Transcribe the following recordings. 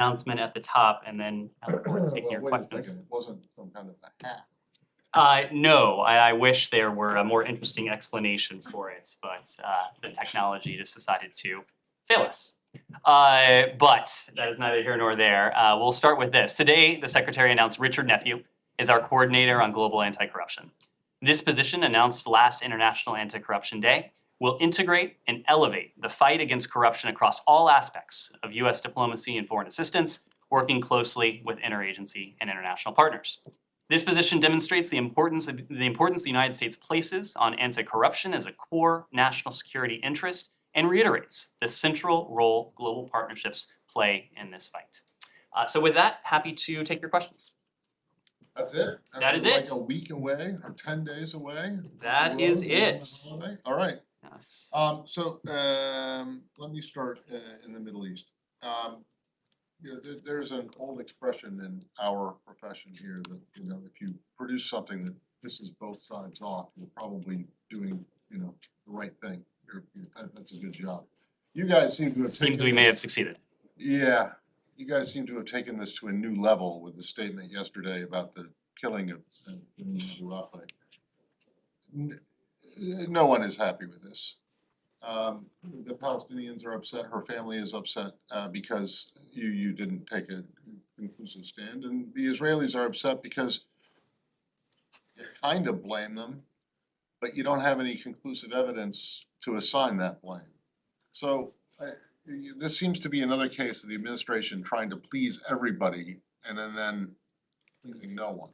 announcement at the top, and then I look forward to taking your Wait a questions. second, it wasn't some kind of a hack. No, I wish there were a more interesting explanation for it, but the technology just decided to fail us. But that is neither here nor there. We'll start with this. Today, the Secretary announced Richard Nephew is our coordinator on global anti-corruption. This position, announced last International Anti-Corruption Day, will integrate and elevate the fight against corruption across all aspects of U.S. diplomacy and foreign assistance, working closely with interagency and international partners. This position demonstrates the importance the United States places on anti-corruption as a core national security interest and reiterates the central role global partnerships play in this fight. So with that, happy to take your questions. That's it? That is like it. A week away or 10 days away? That is it. All right. Yes. Let me start in the Middle East. There's an old expression in our profession here that, if you produce something that pisses both sides off, you're probably doing, the right thing. That's a good job. You guys seem to have Seems we may have succeeded. Yeah, you guys seem to have taken this to a new level with the statement yesterday about the killing of No one is happy with this. The Palestinians are upset. Her family is upset because you didn't take a conclusive stand, and the Israelis are upset because you kind of blame them, but you don't have any conclusive evidence to assign that blame. So this seems to be another case of the administration trying to please everybody and then pleasing no one.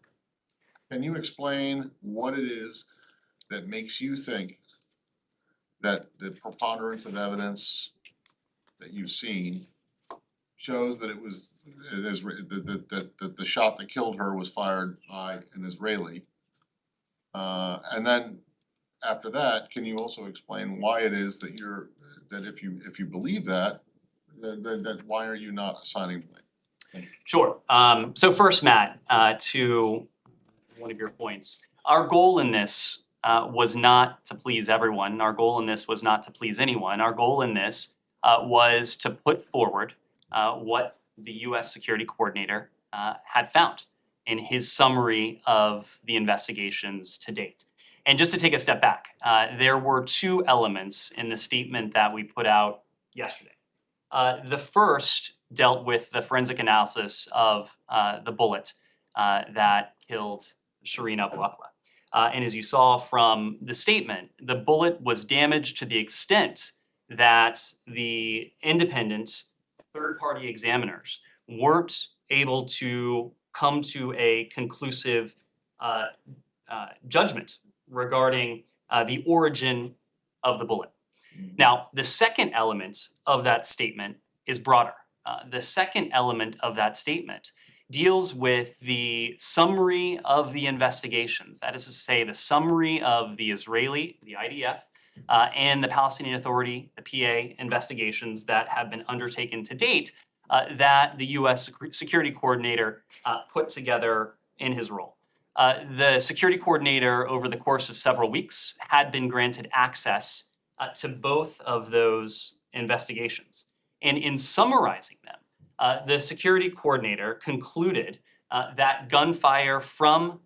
Can you explain what it is that makes you think that the preponderance of evidence that you've seen shows that that the shot that killed her was fired by an Israeli? And then after that, can you also explain why it is that if you believe that why are you not assigning blame? Sure. So first, Matt, to one of your points, our goal in this was not to please everyone. Our goal in this was not to please anyone. Our goal in this was to put forward what the U.S. Security Coordinator had found in his summary of the investigations to date. And just to take a step back, there were two elements in the statement that we put out yesterday. The first dealt with the forensic analysis of the bullet that killed Shireen Abu Akleh. And as you saw from the statement, the bullet was damaged to the extent that the independent third-party examiners weren't able to come to a conclusive judgment regarding the origin of the bullet. Now, the second element of that statement is broader. The second element of that statement deals with the summary of the investigations. That is to say, the summary of the Israeli, the IDF, and the Palestinian Authority, the PA, investigations that have been undertaken to date that the U.S. Security Coordinator put together in his role. The Security Coordinator, over the course of several weeks, had been granted access to both of those investigations. And in summarizing them, the Security Coordinator concluded that gunfire from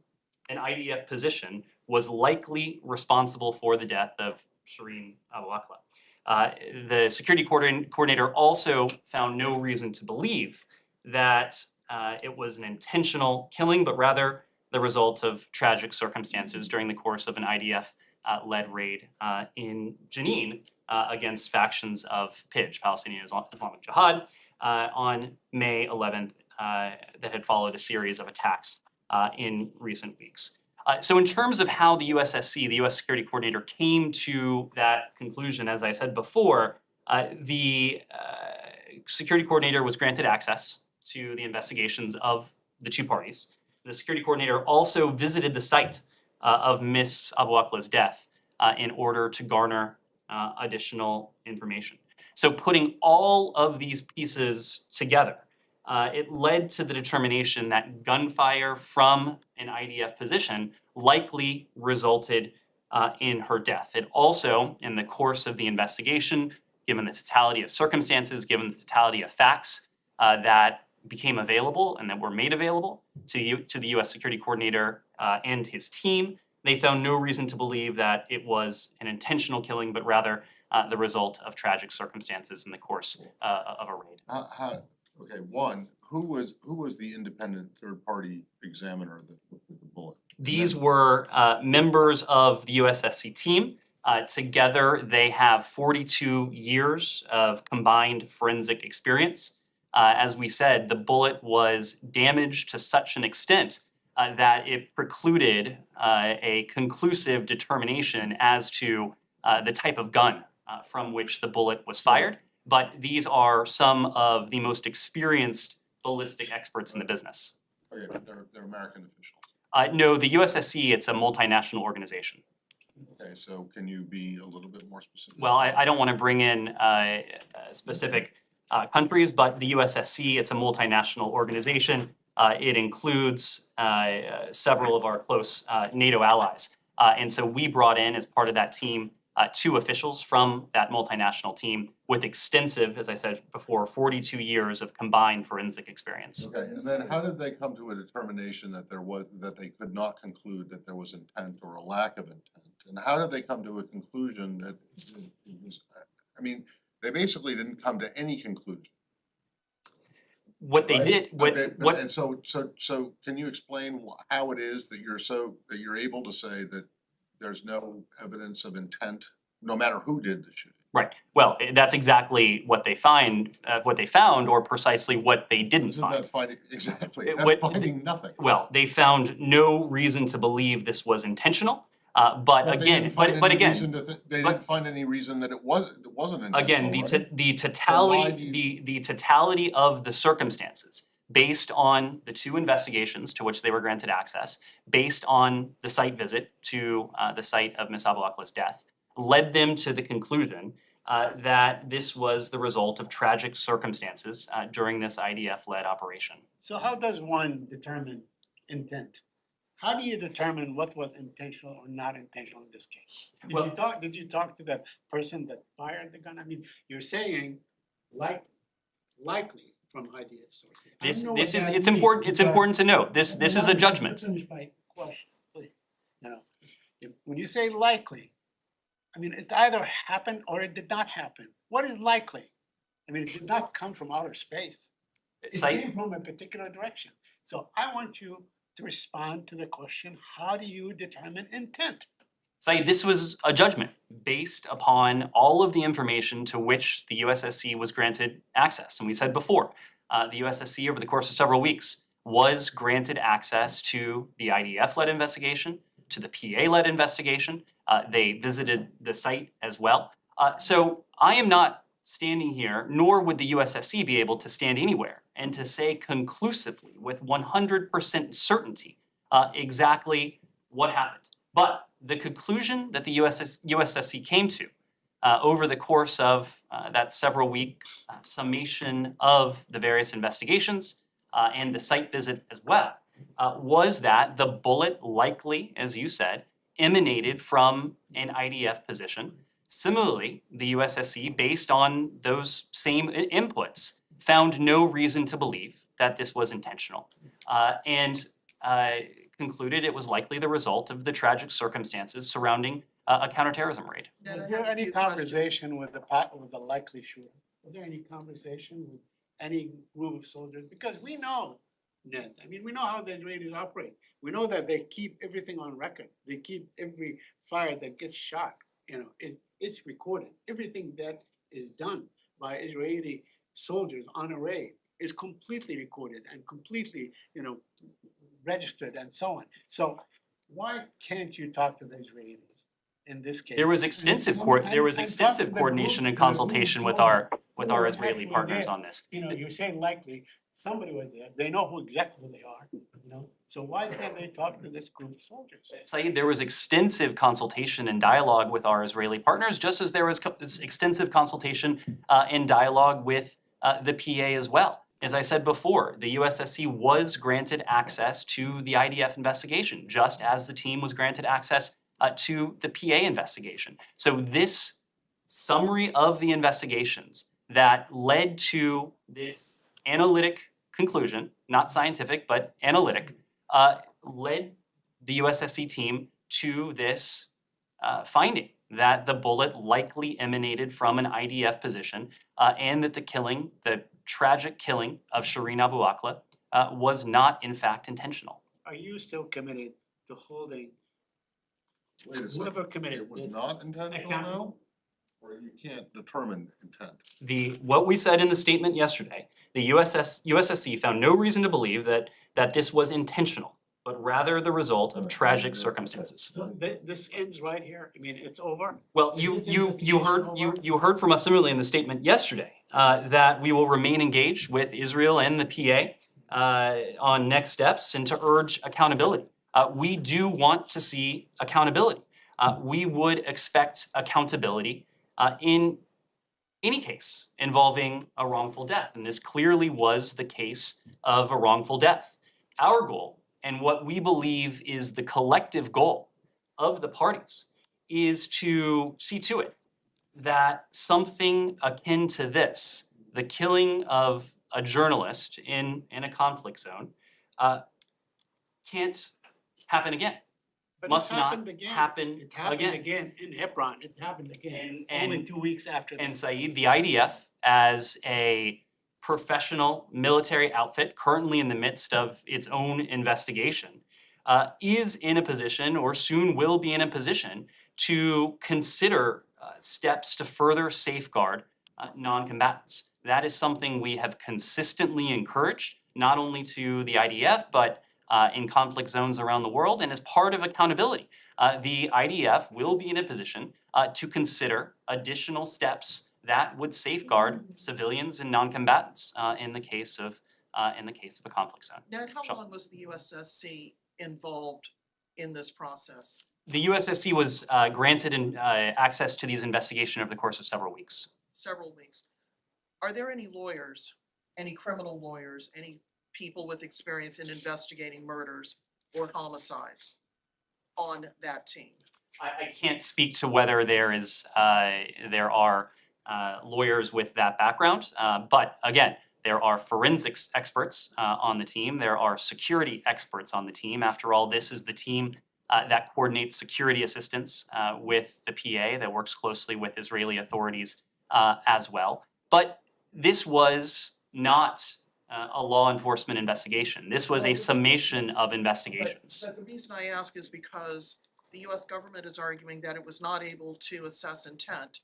an IDF position was likely responsible for the death of Shireen Abu Akleh. The Security Coordinator also found no reason to believe that it was an intentional killing, but rather the result of tragic circumstances during the course of an IDF-led raid in Jenin against factions of PIJ, Palestinian Islamic Jihad, on May 11th that had followed a series of attacks in recent weeks. So in terms of how the USSC, the U.S. Security Coordinator, came to that conclusion, as I said before, the Security Coordinator was granted access to the investigations of the two parties. The Security Coordinator also visited the site of Miss Abu Akleh's death in order to garner additional information. So putting all of these pieces together, it led to the determination that gunfire from an IDF position likely resulted in her death. It also, in the course of the investigation, given the totality of circumstances, given the totality of facts that became available and that were made available to the U.S. Security Coordinator and his team, they found no reason to believe that it was an intentional killing, but rather the result of tragic circumstances in the course of a raid. Okay, one, who was the independent third-party examiner of the bullet? These were members of the USSC team. Together, they have 42 years of combined forensic experience. As we said, the bullet was damaged to such an extent that it precluded a conclusive determination as to the type of gun from which the bullet was fired. But these are some of the most experienced ballistic experts in the business. Okay, but they're American officials. No, the USSC, it's a multinational organization. Okay, so can you be a little bit more specific? Well, I don't want to bring in specific countries, but the USSC, it's a multinational organization. It includes several of our close NATO allies. And so we brought in, as part of that team, 2 officials from that multinational team with extensive, as I said before, 42 years of combined forensic experience. Okay, and then how did they come to a determination that they could not conclude that there was intent or a lack of intent? And how did they come to a conclusion that it was, I mean, they basically didn't come to any conclusion. What they Right? did, And so can you explain how it is that you're able to say that there's no evidence of intent, no matter who did the shooting? right. Well, that's exactly what they found, or precisely what they didn't Isn't find. that finding, exactly, It- that's what- finding nothing. Well, they found no reason to believe this was intentional. But they again, didn't find but any again, reason they didn't find any reason that it wasn't intentional, again, right? the why do totality, you- the totality of the circumstances, based on the 2 investigations to which they were granted access, based on the site visit to the site of Ms. Abuakla's death, led them to the conclusion that this was the result of tragic circumstances during this IDF-led operation. So how does one determine intent? How do you determine what was intentional or not intentional in this case? Well- Did you talk to the person that fired the gun? I mean, you're saying likely from IDF sources. I This don't know this what is that it's means, important. It's but- important to note this is a Let me judgment. Finish my question, please. You know, when you say likely, I mean, it either happened or it did not happen. What is likely? I mean, it did not come from outer space. It Site- came from a particular direction. So I want you to respond to the question, how do you determine intent? Saeed, this was a judgment based upon all of the information to which the USSC was granted access. And we said before, the USSC over the course of several weeks was granted access to the IDF-led investigation, to the PA-led investigation. They visited the site as well. So I am not standing here, nor would the USSC be able to stand anywhere and to say conclusively with 100% certainty exactly what happened. But the conclusion that the USSC came to over the course of that several week summation of the various investigations and the site visit as well was that the bullet likely, as you said, emanated from an IDF position. Similarly, the USSC, based on those same inputs, found no reason to believe that this was intentional and concluded it was likely the result of the tragic circumstances surrounding a counterterrorism raid. Was there any conversation with the likely shooter? Was there any conversation with any group of soldiers? Because we know, Ned, I mean, we know how the Israelis operate. We know that they keep everything on record. They keep every fire that gets shot, it's recorded. Everything that is done by Israeli soldiers on a raid is completely recorded and completely, registered and so on. So why can't you talk to the Israelis in this case? There was extensive And talk extensive to the coordination group- and to the group consultation with soldiers our who were Israeli actually partners there. on this. You say likely, somebody was there, they know who exactly they are, so why can't they talk to this group of soldiers? Saeed, there was extensive consultation and dialogue with our Israeli partners, just as there was extensive consultation and dialogue with the PA as well. As I said before, the USSC was granted access to the IDF investigation, just as the team was granted access to the PA investigation. So this summary of the investigations that led to this analytic conclusion, not scientific, but analytic, led the USSC team to this finding that the bullet likely emanated from an IDF position, and that the tragic killing of Shireen Abu Akleh, was not in fact intentional. Are you still committed to holding Wait a second. whoever committed It was this not intentional accountable? now? Or you can't determine intent? What we said in the statement yesterday, the USSC found no reason to believe that this was intentional, but rather the result of tragic circumstances. So this ends right here? I mean, it's over? Well, Is you this you you heard investigation over? you heard from us similarly in the statement yesterday, that we will remain engaged with Israel and the PA on next steps and to urge accountability. We do want to see accountability. We would expect accountability in any case involving a wrongful death, and this clearly was the case of a wrongful death. Our goal, and what we believe is the collective goal of the parties, is to see to it that something akin to this, the killing of a journalist in a conflict zone, can't happen again. But it Must not happened again. happen It happened again. again in Hebron. It happened again, And- only 2 weeks after that. And Saeed, the IDF, as a professional military outfit currently in the midst of its own investigation, is in a position, or soon will be in a position, to consider steps to further safeguard non-combatants. That is something we have consistently encouraged, not only to the IDF, but in conflict zones around the world, and as part of accountability. The IDF will be in a position to consider additional steps that would safeguard civilians and non-combatants in the case of a conflict zone. Ned, how Sure. long was the USSC involved in this process? The USSC was granted access to these investigations over the course of several weeks. Several weeks. Are there any lawyers, any criminal lawyers, any people with experience in investigating murders or homicides on that team? I can't speak to whether there are lawyers with that background, but again, there are forensics experts on the team. There are security experts on the team. After all, this is the team that coordinates security assistance with the PA, that works closely with Israeli authorities as well. But this was not a law enforcement investigation. This was a summation of investigations. But the reason I ask is because the US government is arguing that it was not able to assess intent.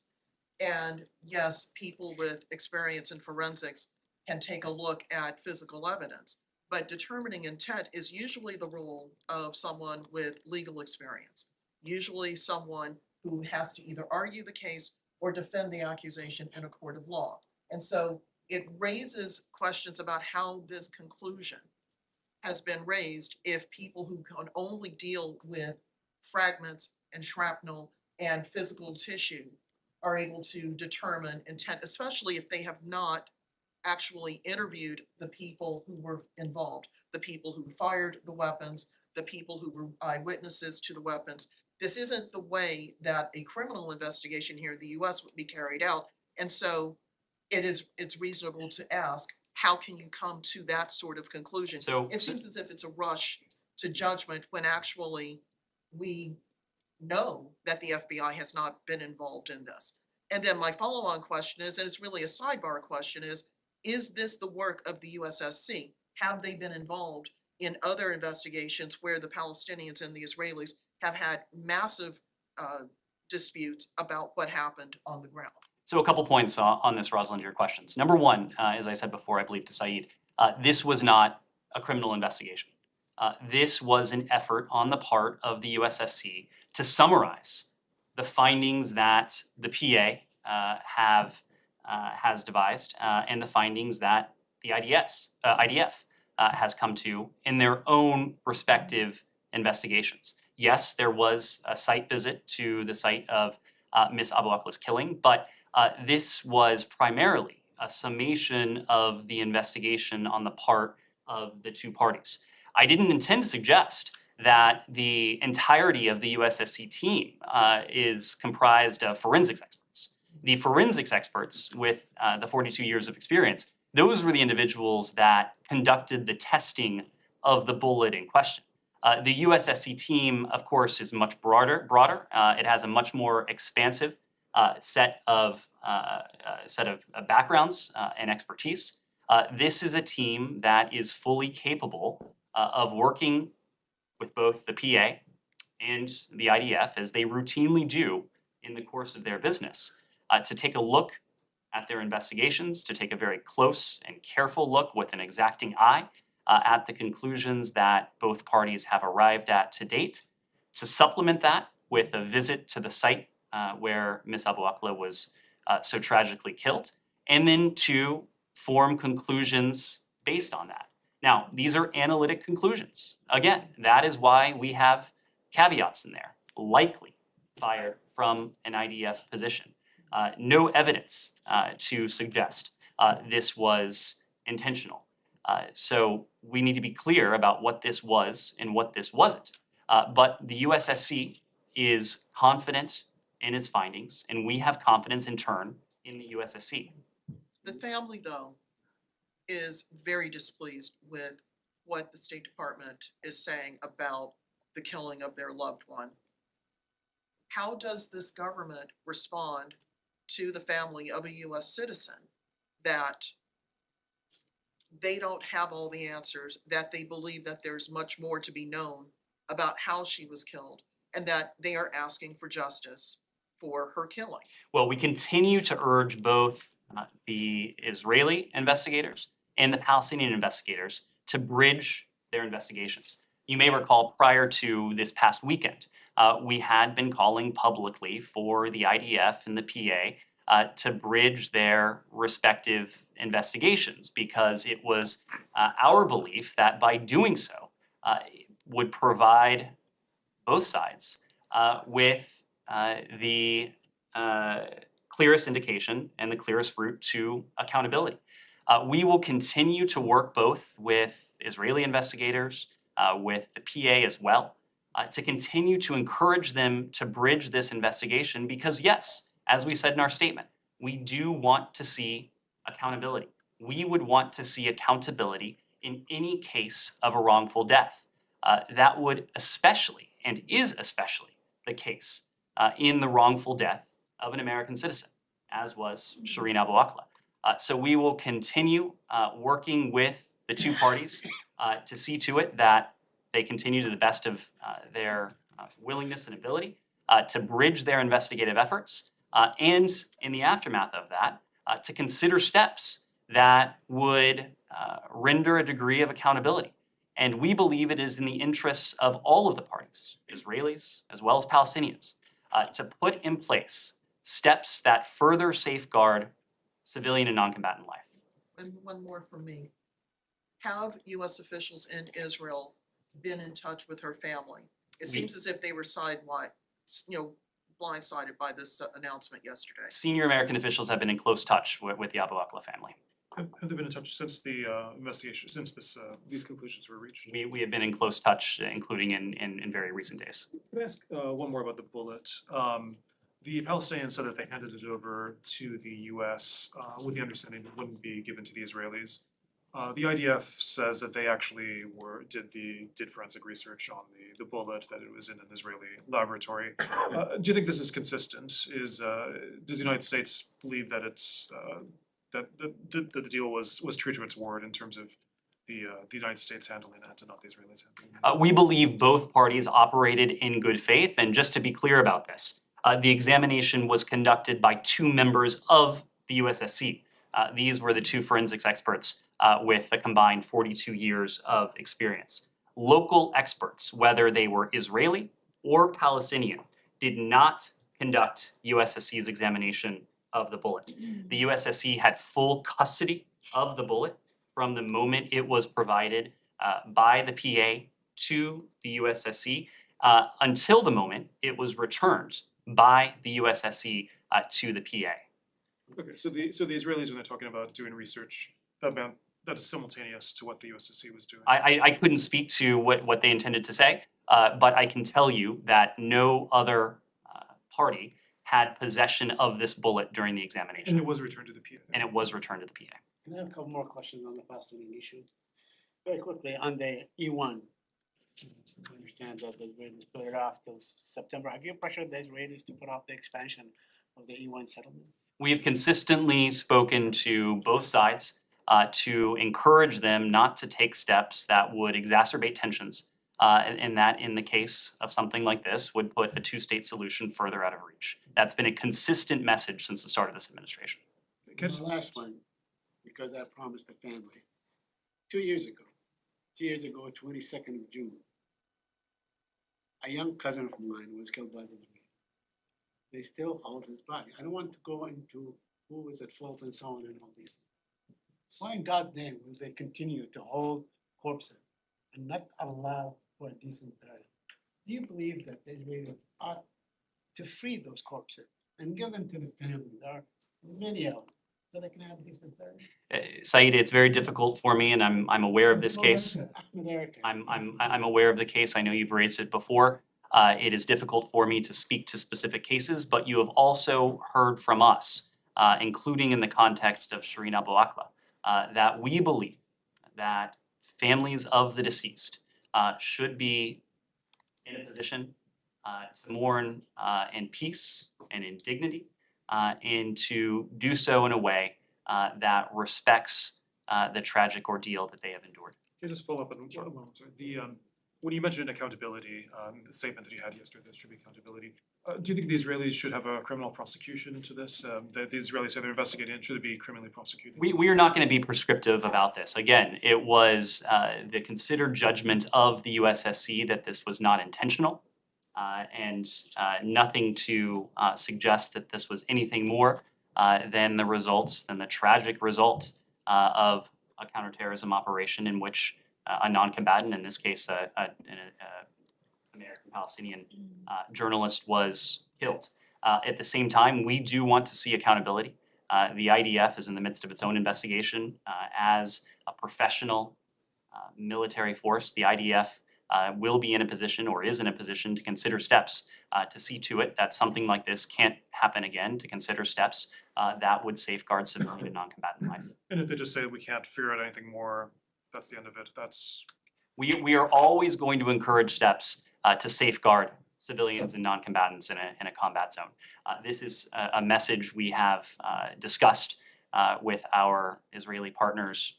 And yes, people with experience in forensics can take a look at physical evidence, but determining intent is usually the role of someone with legal experience. Usually someone who has to either argue the case or defend the accusation in a court of law. And so it raises questions about how this conclusion has been raised if people who can only deal with fragments and shrapnel and physical tissue are able to determine intent, especially if they have not actually interviewed the people who were involved, the people who fired the weapons, the people who were eyewitnesses to the weapons. This isn't the way that a criminal investigation here in the US would be carried out. And so it's reasonable to ask, how can you come to that sort of conclusion? So- It seems as if it's a rush to judgment when actually we know that the FBI has not been involved in this. And then my follow-on question is, and it's really a sidebar question, is this the work of the USSC? Have they been involved in other investigations where the Palestinians and the Israelis have had massive disputes about what happened on the ground? So a couple points on this, Rosalind, to your questions. Number one, as I said before, I believe to Saeed, this was not a criminal investigation. This was an effort on the part of the USSC to summarize the findings that the PA has devised and the findings that the IDF has come to in their own respective investigations. Yes, there was a site visit to the site of Miss Abu Akleh's killing, but this was primarily a summation of the investigation on the part of the two parties. I didn't intend to suggest that the entirety of the USSC team is comprised of forensics experts. The forensics experts with the 42 years of experience, those were the individuals that conducted the testing of the bullet in question. The USSC team, of course, is much broader. It has a much more expansive set of backgrounds and expertise. This is a team that is fully capable of working with both the PA and the IDF, as they routinely do in the course of their business, to take a look at their investigations, to take a very close and careful look with an exacting eye at the conclusions that both parties have arrived at to date, to supplement that with a visit to the site where Ms. Abu Akleh was so tragically killed, and then to form conclusions based on that. Now, these are analytic conclusions. Again, that is why we have caveats in there. Likely fired from an IDF position. No evidence to suggest this was intentional. So we need to be clear about what this was and what this wasn't. But the USSC is confident in its findings, and we have confidence in turn in the USSC. The family, though, is very displeased with what the State Department is saying about the killing of their loved one. How does this government respond to the family of a US citizen that they don't have all the answers, that they believe that there's much more to be known about how she was killed, and that they are asking for justice for her killing? Well, we continue to urge both the Israeli investigators and the Palestinian investigators to bridge their investigations. You may recall prior to this past weekend, we had been calling publicly for the IDF and the PA to bridge their respective investigations, because it was our belief that by doing so would provide both sides with the clearest indication and the clearest route to accountability. We will continue to work both with Israeli investigators, with the PA as well, to continue to encourage them to bridge this investigation, because yes, as we said in our statement, we do want to see accountability. We would want to see accountability in any case of a wrongful death. That would especially, and is especially, the case in the wrongful death of an American citizen, as was Shireen Abu Akleh. So we will continue working with the two parties to see to it that they continue to the best of their willingness and ability to bridge their investigative efforts, and in the aftermath of that, to consider steps that would render a degree of accountability. And we believe it is in the interests of all of the parties, Israelis as well as Palestinians, to put in place steps that further safeguard civilian and non-combatant life. And one more from me. Have US officials in Israel been in touch with her family? It seems as if they were blindsided by this announcement yesterday. Senior American officials have been in close touch with the Abu Akleh family. Have they been in touch since the investigation, since these conclusions were reached? We have been in close touch, including in very recent days. Can I ask one more about the bullet? The Palestinians said that they handed it over to the US with the understanding it wouldn't be given to the Israelis. The IDF says that they actually did forensic research on the bullet, that it was in an Israeli laboratory. Do you think this is consistent? Does the United States believe that it's that the deal was true to its word in terms of the United States handling it and not the Israelis handling it? We believe both parties operated in good faith, and just to be clear about this, the examination was conducted by two members of the USSC. These were the two forensics experts with a combined 42 years of experience. Local experts, whether they were Israeli or Palestinian, did not conduct USSC's examination of the bullet. The USSC had full custody of the bullet from the moment it was provided by the PA to the USSC until the moment it was returned by the USSC to the PA. Okay, so the Israelis, when they're talking about doing research, that is simultaneous to what the USSC was doing. I couldn't speak to what they intended to say, but I can tell you that no other party had possession of this bullet during the examination. And it was returned to the PA. And it was returned to the PA. Can I have a couple more questions on the Palestinian issue? Very quickly, on the E1. I understand that the Israelis put it off till September. Have you pressured the Israelis to put off the expansion of the E1 settlement? We have consistently spoken to both sides to encourage them not to take steps that would exacerbate tensions, and that in the case of something like this would put a two-state solution further out of reach. That's been a consistent message since the start of this administration. Can I just- The last one, because I promised the family. 2 years ago, 22nd of June, a young cousin of mine was killed by the Israelis. They still hold his body. I don't want to go into who was at fault and so on and all these. Why in God's name will they continue to hold corpses and not allow for a decent burial? Do you believe that the Israelis ought to free those corpses and give them to the family? There are many of them, so they can have a decent burial. Saeed, it's very difficult for me, and I'm aware of this case. Ahmed Erica. I'm aware of the case. I know you've raised it before. It is difficult for me to speak to specific cases, but you have also heard from us, including in the context of Shireen Abu Akleh, that we believe that families of the deceased should be in a position to mourn in peace and in dignity, and to do so in a way that respects the tragic ordeal that they have endured. Can I just follow up on one, sorry, when you mentioned accountability, the statement that you had yesterday, there should be accountability. Do you think the Israelis should have a criminal prosecution into this? The Israelis say they're investigating it, should it be criminally prosecuted? We are not going to be prescriptive about this. Again, it was the considered judgment of the USSC that this was not intentional, and nothing to suggest that this was anything more than the tragic result of a counterterrorism operation in which a non-combatant, in this case, an American-Palestinian journalist, was killed. At the same time, we do want to see accountability. The IDF is in the midst of its own investigation as a professional military force. The IDF will be in a position, or is in a position, to consider steps to see to it that something like this can't happen again, to consider steps that would safeguard civilian and non-combatant life. And if they just say we can't figure out anything more, that's the end of it, that's. We are always going to encourage steps to safeguard civilians and non-combatants in a combat zone. This is a message we have discussed with our Israeli partners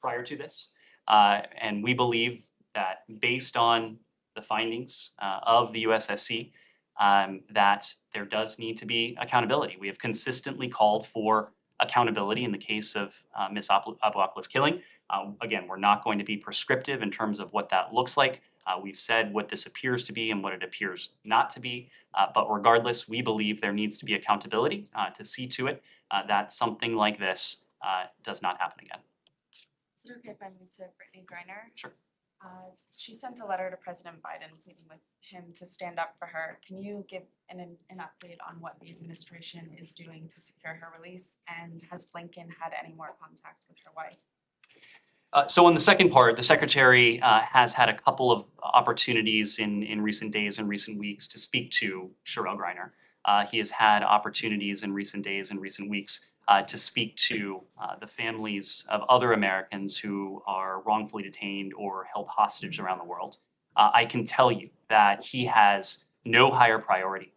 prior to this. And we believe that based on the findings of the USSC, that there does need to be accountability. We have consistently called for accountability in the case of Ms. Abu Akleh's killing. Again, we're not going to be prescriptive in terms of what that looks like. We've said what this appears to be and what it appears not to be. But regardless, we believe there needs to be accountability to see to it that something like this does not happen again. Is it okay if I move to Brittany Griner? Sure. She sent a letter to President Biden pleading with him to stand up for her. Can you give an update on what the administration is doing to secure her release? And has Blinken had any more contact with her wife? So on the second part, the Secretary has had a couple of opportunities in recent days and recent weeks to speak to Sherelle Griner. He has had opportunities in recent days and recent weeks to speak to the families of other Americans who are wrongfully detained or held hostage around the world. I can tell you that he has no higher priority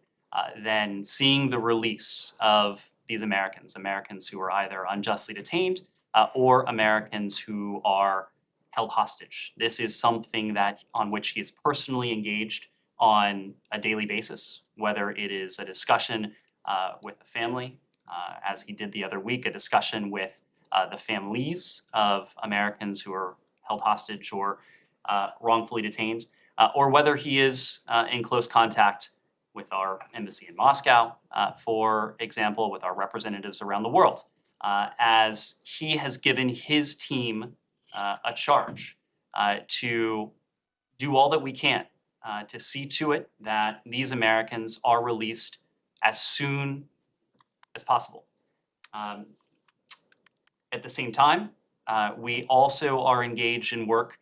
than seeing the release of these Americans who are either unjustly detained or Americans who are held hostage. This is something on which he is personally engaged on a daily basis, whether it is a discussion with the family, as he did the other week, a discussion with the families of Americans who are held hostage or wrongfully detained, or whether he is in close contact with our embassy in Moscow, for example, with our representatives around the world, as he has given his team a charge to do all that we can to see to it that these Americans are released as soon as possible. At the same time, we also are engaged in work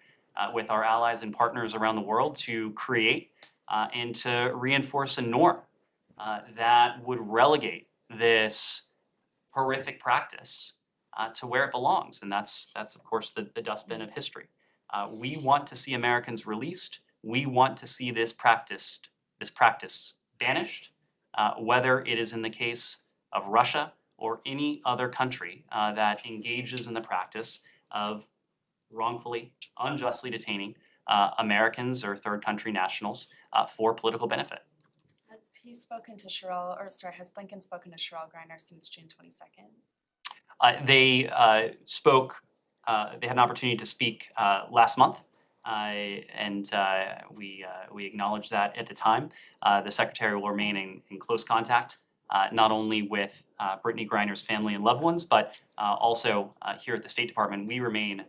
with our allies and partners around the world to create and to reinforce a norm that would relegate this horrific practice to where it belongs, and that's of course the dustbin of history. We want to see Americans released. We want to see this practice banished, whether it is in the case of Russia or any other country that engages in the practice of wrongfully, unjustly detaining Americans or third country nationals for political benefit. Has Blinken spoken to Sherrell Griner since June 22nd? They spoke, they had an opportunity to speak last month, and we acknowledged that at the time. The secretary will remain in close contact, not only with Brittany Griner's family and loved ones, but also here at the State Department, we remain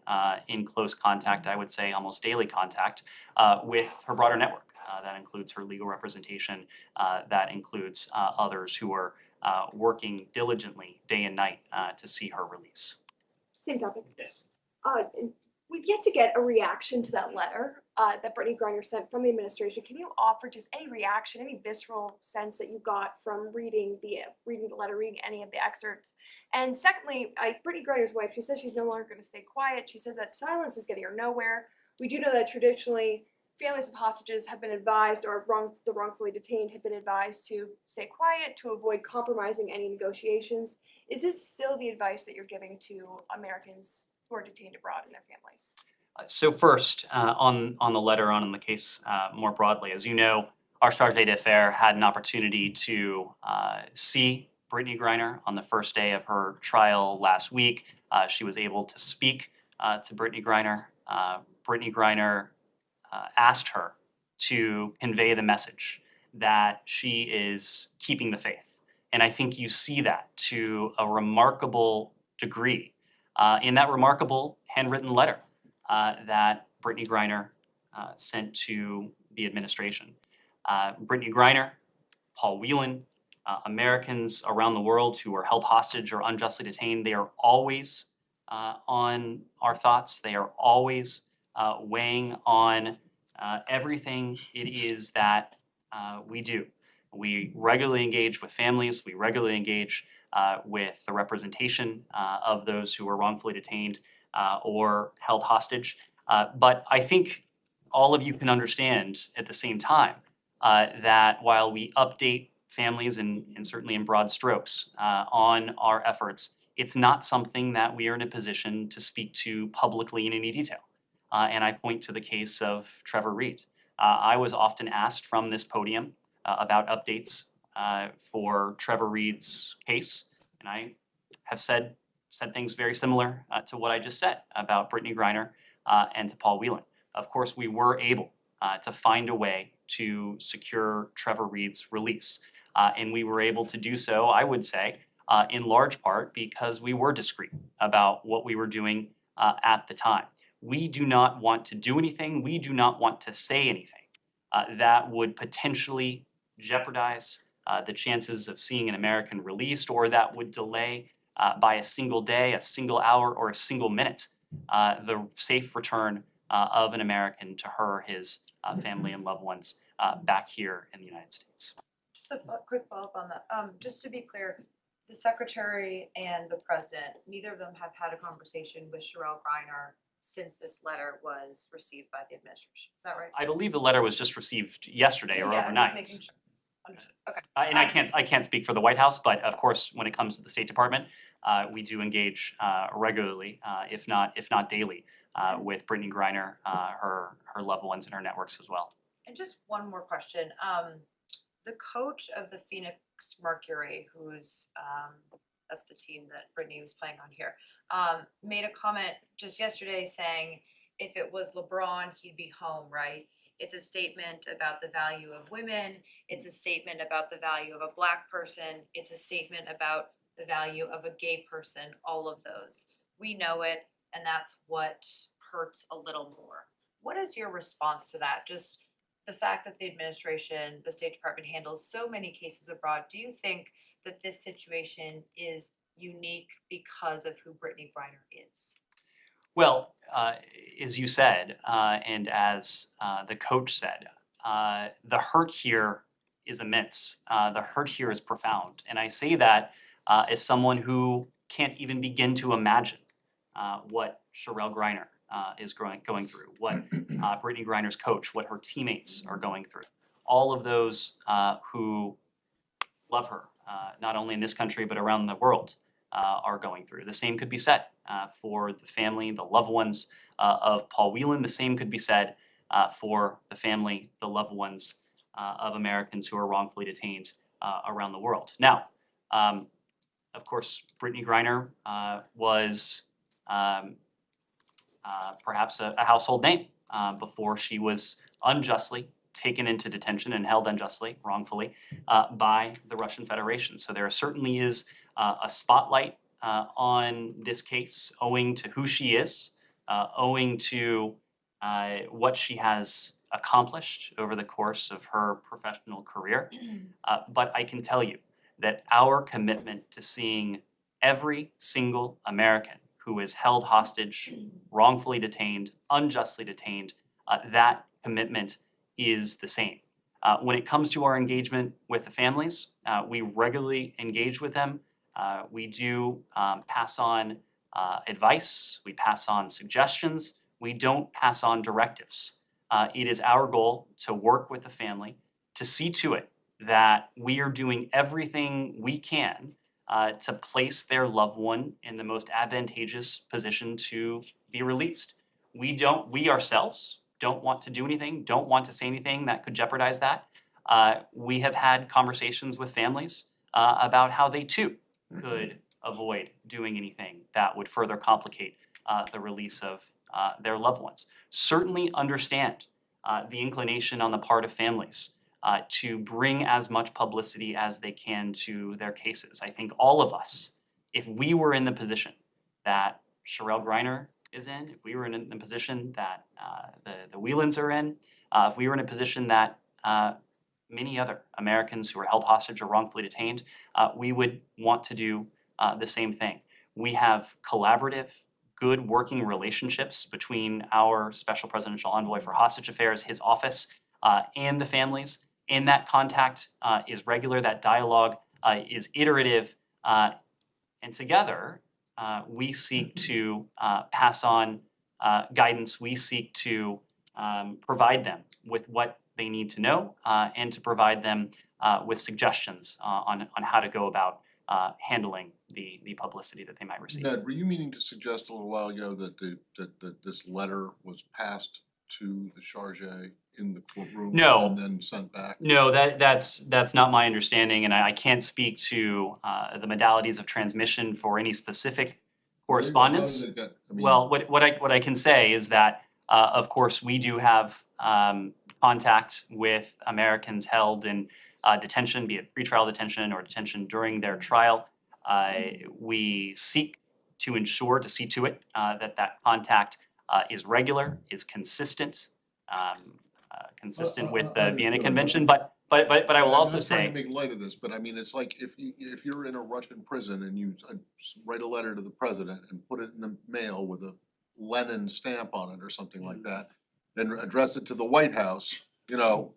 in close contact, I would say almost daily contact, with her broader network. That includes her legal representation, that includes others who are working diligently day and night to see her release. Same topic. Yes. We've yet to get a reaction to that letter that Brittany Griner sent from the administration. Can you offer just any reaction, any visceral sense that you got from reading the letter, reading any of the excerpts? And secondly, Brittany Griner's wife, she says she's no longer going to stay quiet. She said that silence is getting her nowhere. We do know that traditionally families of hostages have been advised, or the wrongfully detained have been advised to stay quiet to avoid compromising any negotiations. Is this still the advice that you're giving to Americans who are detained abroad and their families? So first, on the letter, on the case more broadly, as you know, our charge d'affaires had an opportunity to see Brittany Griner on the first day of her trial last week. She was able to speak to Brittany Griner. Brittany Griner asked her to convey the message that she is keeping the faith. And I think you see that to a remarkable degree in that remarkable handwritten letter that Brittany Griner sent to the administration. Brittany Griner, Paul Whelan, Americans around the world who are held hostage or unjustly detained, they are always on our thoughts. They are always weighing on everything it is that we do. We regularly engage with families. We regularly engage with the representation of those who are wrongfully detained or held hostage. But I think all of you can understand at the same time that while we update families and certainly in broad strokes on our efforts, it's not something that we are in a position to speak to publicly in any detail. And I point to the case of Trevor Reed. I was often asked from this podium about updates for Trevor Reed's case, and I have said things very similar to what I just said about Brittany Griner and to Paul Whelan. Of course, we were able to find a way to secure Trevor Reed's release, and we were able to do so, I would say, in large part because we were discreet about what we were doing at the time. We do not want to do anything, we do not want to say anything that would potentially jeopardize the chances of seeing an American released, or that would delay by a single day, a single hour, or a single minute the safe return of an American to her, his family and loved ones back here in the United States. Just a quick follow-up on that. Just to be clear, the secretary and the president, neither of them have had a conversation with Sherrell Griner since this letter was received by the administration. Is that right? I believe the letter was just received yesterday or Yeah, I'm overnight. just making sure. Understood. Okay. And I can't speak for the White House, but of course, when it comes to the State Department, we do engage regularly, if not daily, with Brittany Griner, her loved ones and her networks as well. And just one more question. The coach of the Phoenix Mercury, who's that's the team that Brittany was playing on here, made a comment just yesterday saying if it was LeBron, he'd be home, right? It's a statement about the value of women. It's a statement about the value of a Black person. It's a statement about the value of a gay person, all of those. We know it, and that's what hurts a little more. What is your response to that? Just the fact that the administration, the State Department handles so many cases abroad, do you think that this situation is unique because of who Brittany Griner is? Well, as you said, and as the coach said, the hurt here is immense. The hurt here is profound. And I say that as someone who can't even begin to imagine what Sherelle Griner is going through, what Brittany Griner's coach, what her teammates are going through. All of those who love her, not only in this country but around the world, are going through. The same could be said for the family, the loved ones of Paul Whelan. The same could be said for the family, the loved ones of Americans who are wrongfully detained around the world. Now, of course, Brittany Griner was perhaps a household name before she was unjustly taken into detention and held unjustly, wrongfully, by the Russian Federation. So there certainly is a spotlight on this case owing to who she is, owing to what she has accomplished over the course of her professional career. But I can tell you that our commitment to seeing every single American who is held hostage, wrongfully detained, unjustly detained, that commitment is the same. When it comes to our engagement with the families, we regularly engage with them. We do pass on advice, we pass on suggestions, we don't pass on directives. It is our goal to work with the family to see to it that we are doing everything we can to place their loved one in the most advantageous position to be released. We ourselves don't want to do anything, don't want to say anything that could jeopardize that. We have had conversations with families about how they too could avoid doing anything that would further complicate the release of their loved ones. Certainly understand the inclination on the part of families to bring as much publicity as they can to their cases. I think all of us, if we were in the position that Sherelle Griner is in, if we were in the position that the Whelans are in, if we were in a position that many other Americans who are held hostage or wrongfully detained, we would want to do the same thing. We have collaborative, good working relationships between our Special Presidential Envoy for Hostage Affairs, his office, and the families. And that contact is regular, that dialogue is iterative, and together we seek to pass on guidance, we seek to provide them with what they need to know and to provide them with suggestions on how to go about handling the publicity that they might receive. Ned, were you meaning to suggest a little while ago that that this letter was passed to the charge in the courtroom? No. And then sent back? No, that's not my understanding, and I can't speak to the modalities of transmission for any specific correspondence. How did it get- I mean, Well, what I can say is that, of course, we do have contact with Americans held in detention, be it pretrial detention or detention during their trial. We seek to ensure, to see to it, that contact is regular, is consistent, consistent with the Vienna understood. Convention. But I will also I'm not trying say, to make light of this, but I mean, it's like if you're in a Russian prison and you write a letter to the president and put it in the mail with a Lenin stamp on it or something like that, then address it to the White House, you know,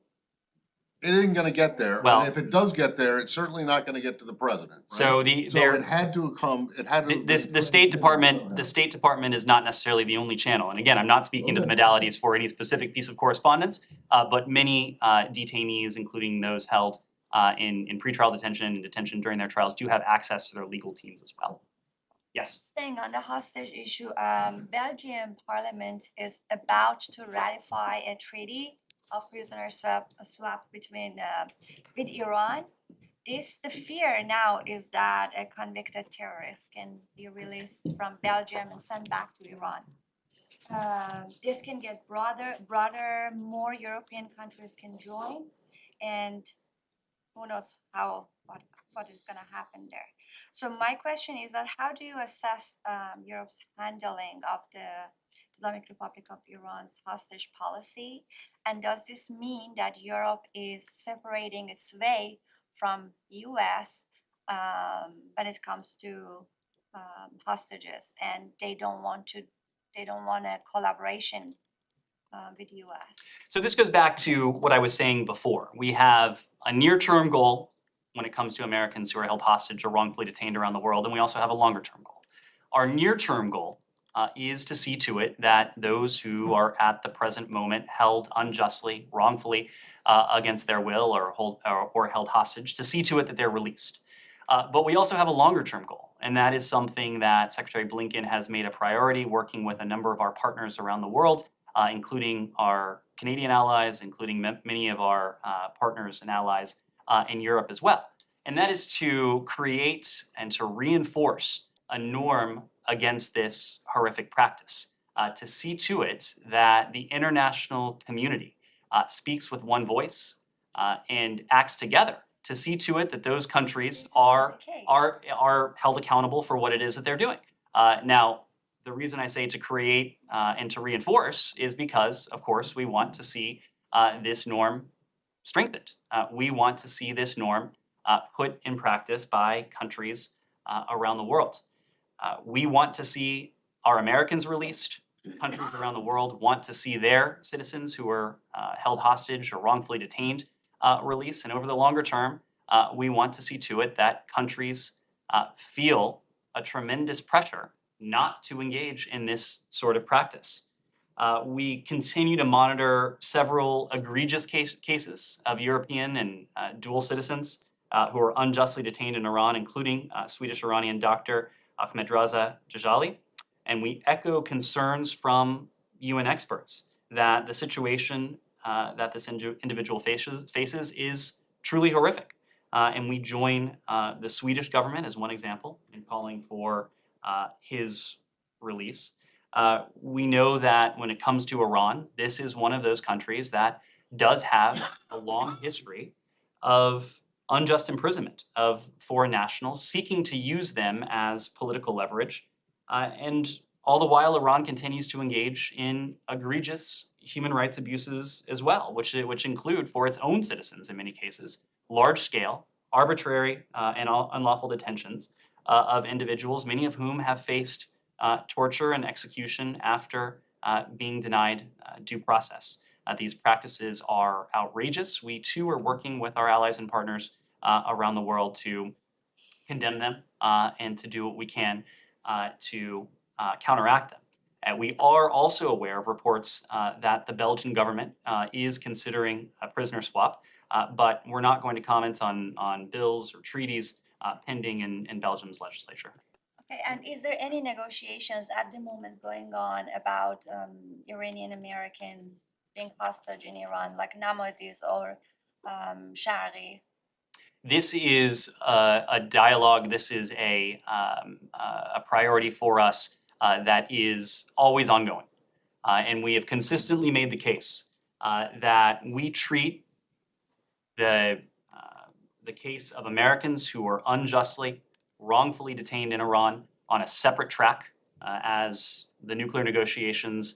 it isn't gonna get there. Well- And if it does get there, it's certainly not gonna get to the president, right? so So it had to come, it had to. the State Department is not necessarily the only channel. And again, I'm not speaking to the modalities for any specific piece of correspondence, but many detainees, including those held in pretrial detention and detention during their trials, do have access to their legal teams as well. Yes. Thing on the hostage issue, Belgian Parliament is about to ratify a treaty of prisoner swap between with Iran. The fear now is that a convicted terrorist can be released from Belgium and sent back to Iran. This can get broader, more European countries can join, and who knows what is gonna happen there. So my question is that how do you assess Europe's handling of the Islamic Republic of Iran's hostage policy? And does this mean that Europe is separating its way from US when it comes to hostages, and they don't want a collaboration with US? So this goes back to what I was saying before. We have a near-term goal when it comes to Americans who are held hostage or wrongfully detained around the world, and we also have a longer-term goal. Our near-term goal is to see to it that those who are at the present moment held unjustly, wrongfully, against their will or held hostage, to see to it that they're released. But we also have a longer-term goal, and that is something that Secretary Blinken has made a priority, working with a number of our partners around the world, including our Canadian allies, including many of our partners and allies in Europe as well. And that is to create and to reinforce a norm against this horrific practice, to see to it that the international community speaks with one voice and acts together to see to it that those countries are held accountable for what it is that they're doing. Now, the reason I say to create and to reinforce is because, of course, we want to see this norm strengthened. We want to see this norm put in practice by countries around the world. We want to see our Americans released. Countries around the world want to see their citizens who are held hostage or wrongfully detained released. And over the longer term, we want to see to it that countries feel a tremendous pressure not to engage in this sort of practice. We continue to monitor several egregious cases of European and dual citizens who are unjustly detained in Iran, including Swedish-Iranian doctor Ahmadreza Jajali. And we echo concerns from UN experts that the situation that this individual faces is truly horrific. And we join the Swedish government as one example in calling for his release. We know that when it comes to Iran, this is one of those countries that does have a long history of unjust imprisonment of foreign nationals, seeking to use them as political leverage. And all the while, Iran continues to engage in egregious human rights abuses as well, which include, for its own citizens in many cases, large-scale, arbitrary, and unlawful detentions of individuals, many of whom have faced torture and execution after being denied due process. These practices are outrageous. We too are working with our allies and partners around the world to condemn them and to do what we can to counteract them. And we are also aware of reports that the Belgian government is considering a prisoner swap, but we're not going to comment on bills or treaties pending in Belgium's legislature. Okay, and is there any negotiations at the moment going on about Iranian Americans being hostage in Iran, like Namazis or Shari? This is a dialogue. This is a priority for us that is always ongoing. And we have consistently made the case that we treat the case of Americans who are unjustly, wrongfully detained in Iran on a separate track as the nuclear negotiations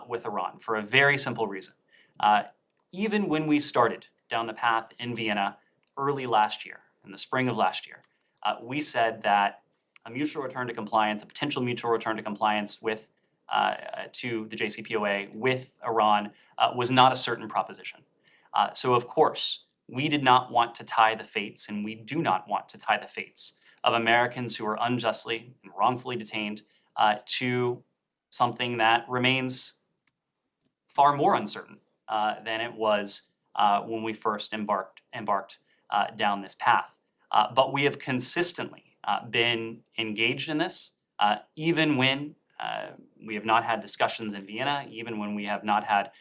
with Iran, for a very simple reason. Even when we started down the path in Vienna early last year, in the spring of last year, we said that a mutual return to compliance, a potential mutual return to compliance with to the JCPOA with Iran was not a certain proposition. So of course, we did not want to tie the fates, and we do not want to tie the fates of Americans who are unjustly and wrongfully detained to something that remains far more uncertain than it was when we first embarked down this path. But we have consistently been engaged in this, even when we have not had discussions in Vienna, even when we have not had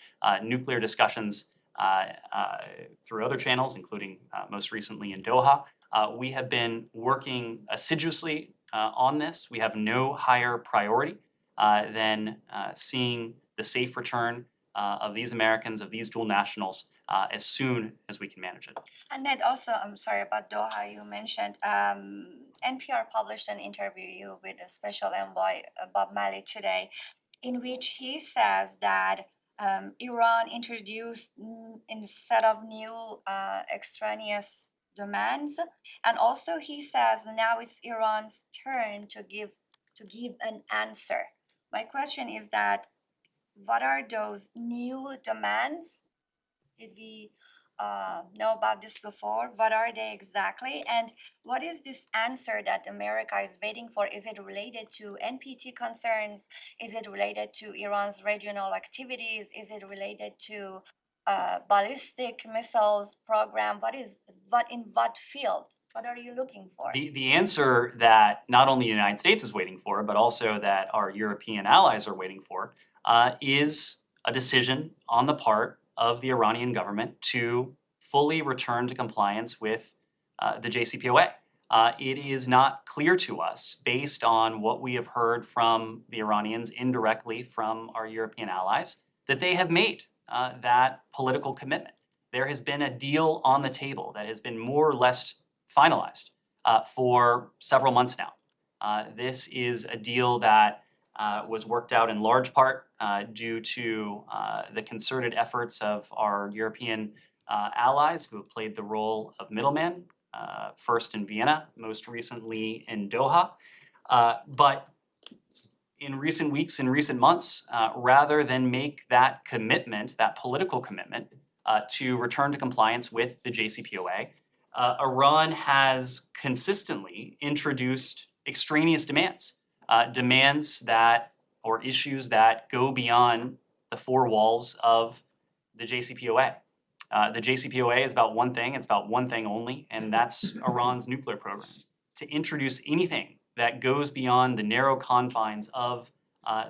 nuclear discussions through other channels, including most recently in Doha. We have been working assiduously on this. We have no higher priority than seeing the safe return of these Americans, of these dual nationals, as soon as we can manage it. And Ned, also, I'm sorry about Doha, you mentioned NPR published an interview with a special envoy Bob Malley today, in which he says that Iran introduced a set of new extraneous demands, and also he says now it's Iran's turn to give an answer. My question is that what are those new demands? Did we know about this before? What are they exactly? And what is this answer that America is waiting for? Is it related to NPT concerns? Is it related to Iran's regional activities? Is it related to ballistic missiles program? In what field? What are you looking for? The answer that not only the United States is waiting for, but also that our European allies are waiting for, is a decision on the part of the Iranian government to fully return to compliance with the JCPOA. It is not clear to us, based on what we have heard from the Iranians indirectly from our European allies, that they have made that political commitment. There has been a deal on the table that has been more or less finalized for several months now. This is a deal that was worked out in large part due to the concerted efforts of our European allies who have played the role of middleman, first in Vienna, most recently in Doha. But in recent weeks, in recent months, rather than make that commitment, that political commitment, to return to compliance with the JCPOA, Iran has consistently introduced extraneous demands, demands that, or issues that go beyond the four walls of the JCPOA. The JCPOA is about one thing, it's about one thing only, and that's Iran's nuclear program. To introduce anything that goes beyond the narrow confines of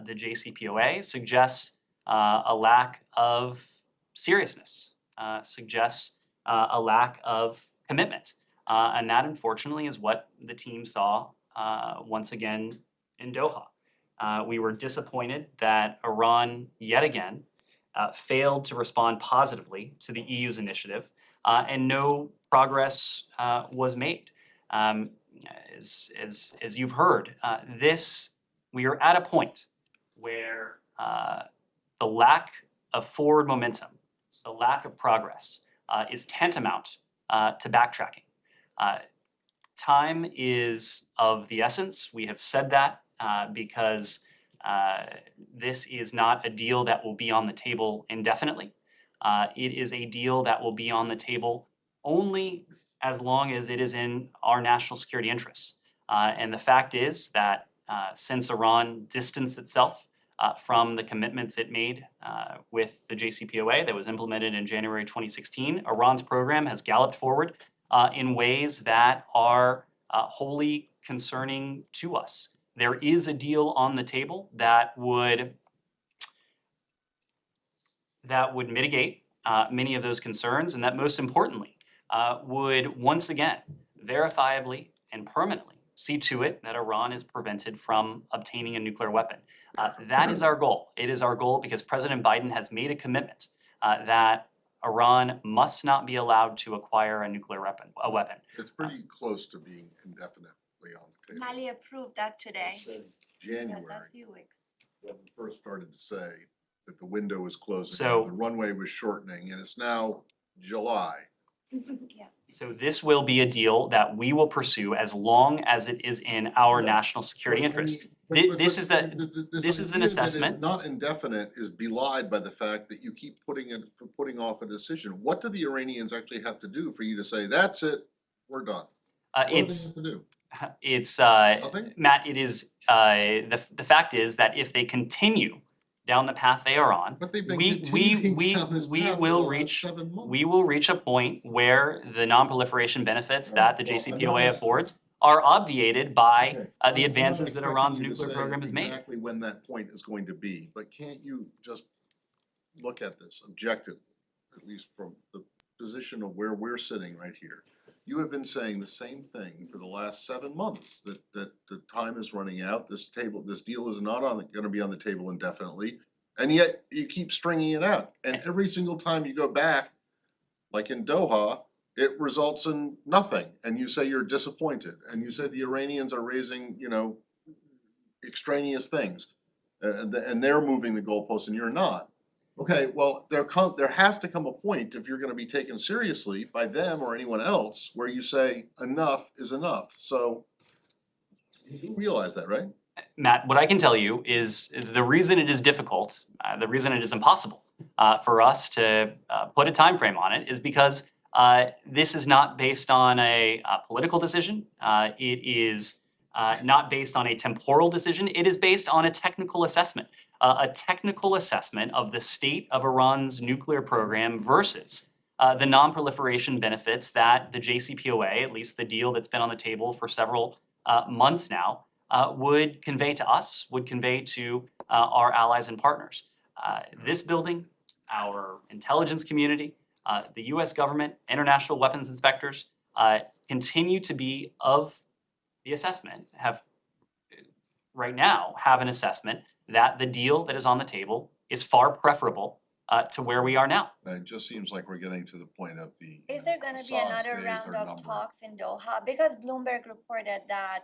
the JCPOA suggests a lack of seriousness, suggests a lack of commitment. And that, unfortunately, is what the team saw once again in Doha. We were disappointed that Iran, yet again, failed to respond positively to the EU's initiative, and no progress was made. As you've heard, we are at a point where the lack of forward momentum, the lack of progress, is tantamount to backtracking. Time is of the essence. We have said that because this is not a deal that will be on the table indefinitely. It is a deal that will be on the table only as long as it is in our national security interests. And the fact is that since Iran distanced itself from the commitments it made with the JCPOA that was implemented in January 2016, Iran's program has galloped forward in ways that are wholly concerning to us. There is a deal on the table that would mitigate many of those concerns, and that most importantly would once again verifiably and permanently see to it that Iran is prevented from obtaining a nuclear weapon. That is our goal. It is our goal because President Biden has made a commitment that Iran must not be allowed to acquire a nuclear weapon. It's pretty close to being indefinitely on the table. Mali approved that today. January, A few weeks. when we first started to say that the window was closing, So- the runway was shortening, and it's now July. Yeah. So this will be a deal that we will pursue as long as it is in our Yeah. national security But, I interest. mean, This is a- this is an idea that assessment. it's not indefinite is belied by the fact that you keep putting off a decision. What do the Iranians actually have to do for you to say, that's it, we're done? What do they It's have to do? It's Matt, it is the fact is that if they continue down the path they are on, But they've been we continuing down this we path for will the last reach 7 months. we will reach a point where the non-proliferation benefits that the Well, I'm JCPOA not- affords are obviated by Okay. the I'm not advances that expecting Iran's you to nuclear say program has made. Exactly when that point is going to be, but can't you just look at this objectively, at least from the position of where we're sitting right here? You have been saying the same thing for the last 7 months, that the time is running out, this deal is not gonna be on the table indefinitely, and yet you keep stringing it out. And every single time you go back, like in Doha, it results in nothing, and you say you're disappointed, and you say the Iranians are raising, extraneous things. And they're moving the goalposts and you're not. Okay, well, there has to come a point, if you're gonna be taken seriously by them or anyone else, where you say enough is enough. So you realize that, right? Matt, what I can tell you is the reason it is difficult, the reason it is impossible, for us to put a time frame on it is because this is not based on a political decision. It is not based on a temporal decision. It is based on a technical assessment. A technical assessment of the state of Iran's nuclear program versus the non-proliferation benefits that the JCPOA, at least the deal that's been on the table for several months now, would convey to us, would convey to our allies and partners. This building, our intelligence community, the US government, international weapons inspectors continue to be of the assessment, right now have an assessment that the deal that is on the table is far preferable to where we are now. It just seems like we're getting to the point of the. Is there gonna be another round of talks in Doha? Because Bloomberg reported that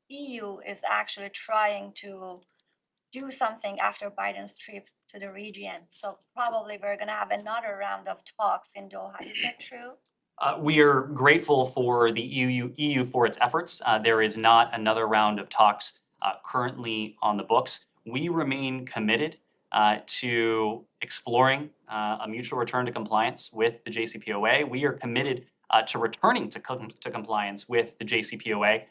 EU is actually trying to do something after Biden's trip to the region. So probably we're gonna have another round of talks in Doha. Is that true? We are grateful for the EU for its efforts. There is not another round of talks currently on the books. We remain committed to exploring a mutual return to compliance with the JCPOA. We are committed to returning to compliance with the JCPOA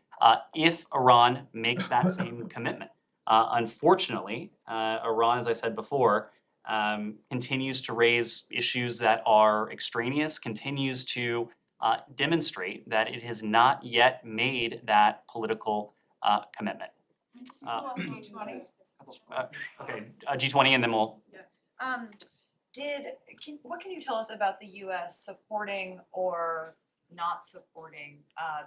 if Iran makes that same commitment. Unfortunately, Iran, as I said before, continues to raise issues that are extraneous, continues to demonstrate that it has not yet made that political commitment. Okay, G20 and then we'll. What can you tell us about the US supporting or not supporting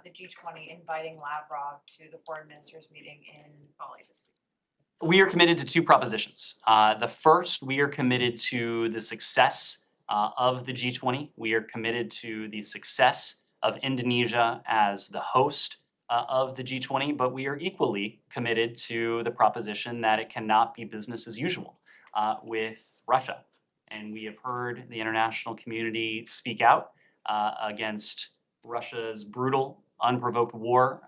the G20 inviting Lavrov to the foreign ministers meeting in Bali this week? We are committed to two propositions. The first, we are committed to the success of the G20. We are committed to the success of Indonesia as the host of the G20, but we are equally committed to the proposition that it cannot be business as usual with Russia. And we have heard the international community speak out against Russia's brutal, unprovoked war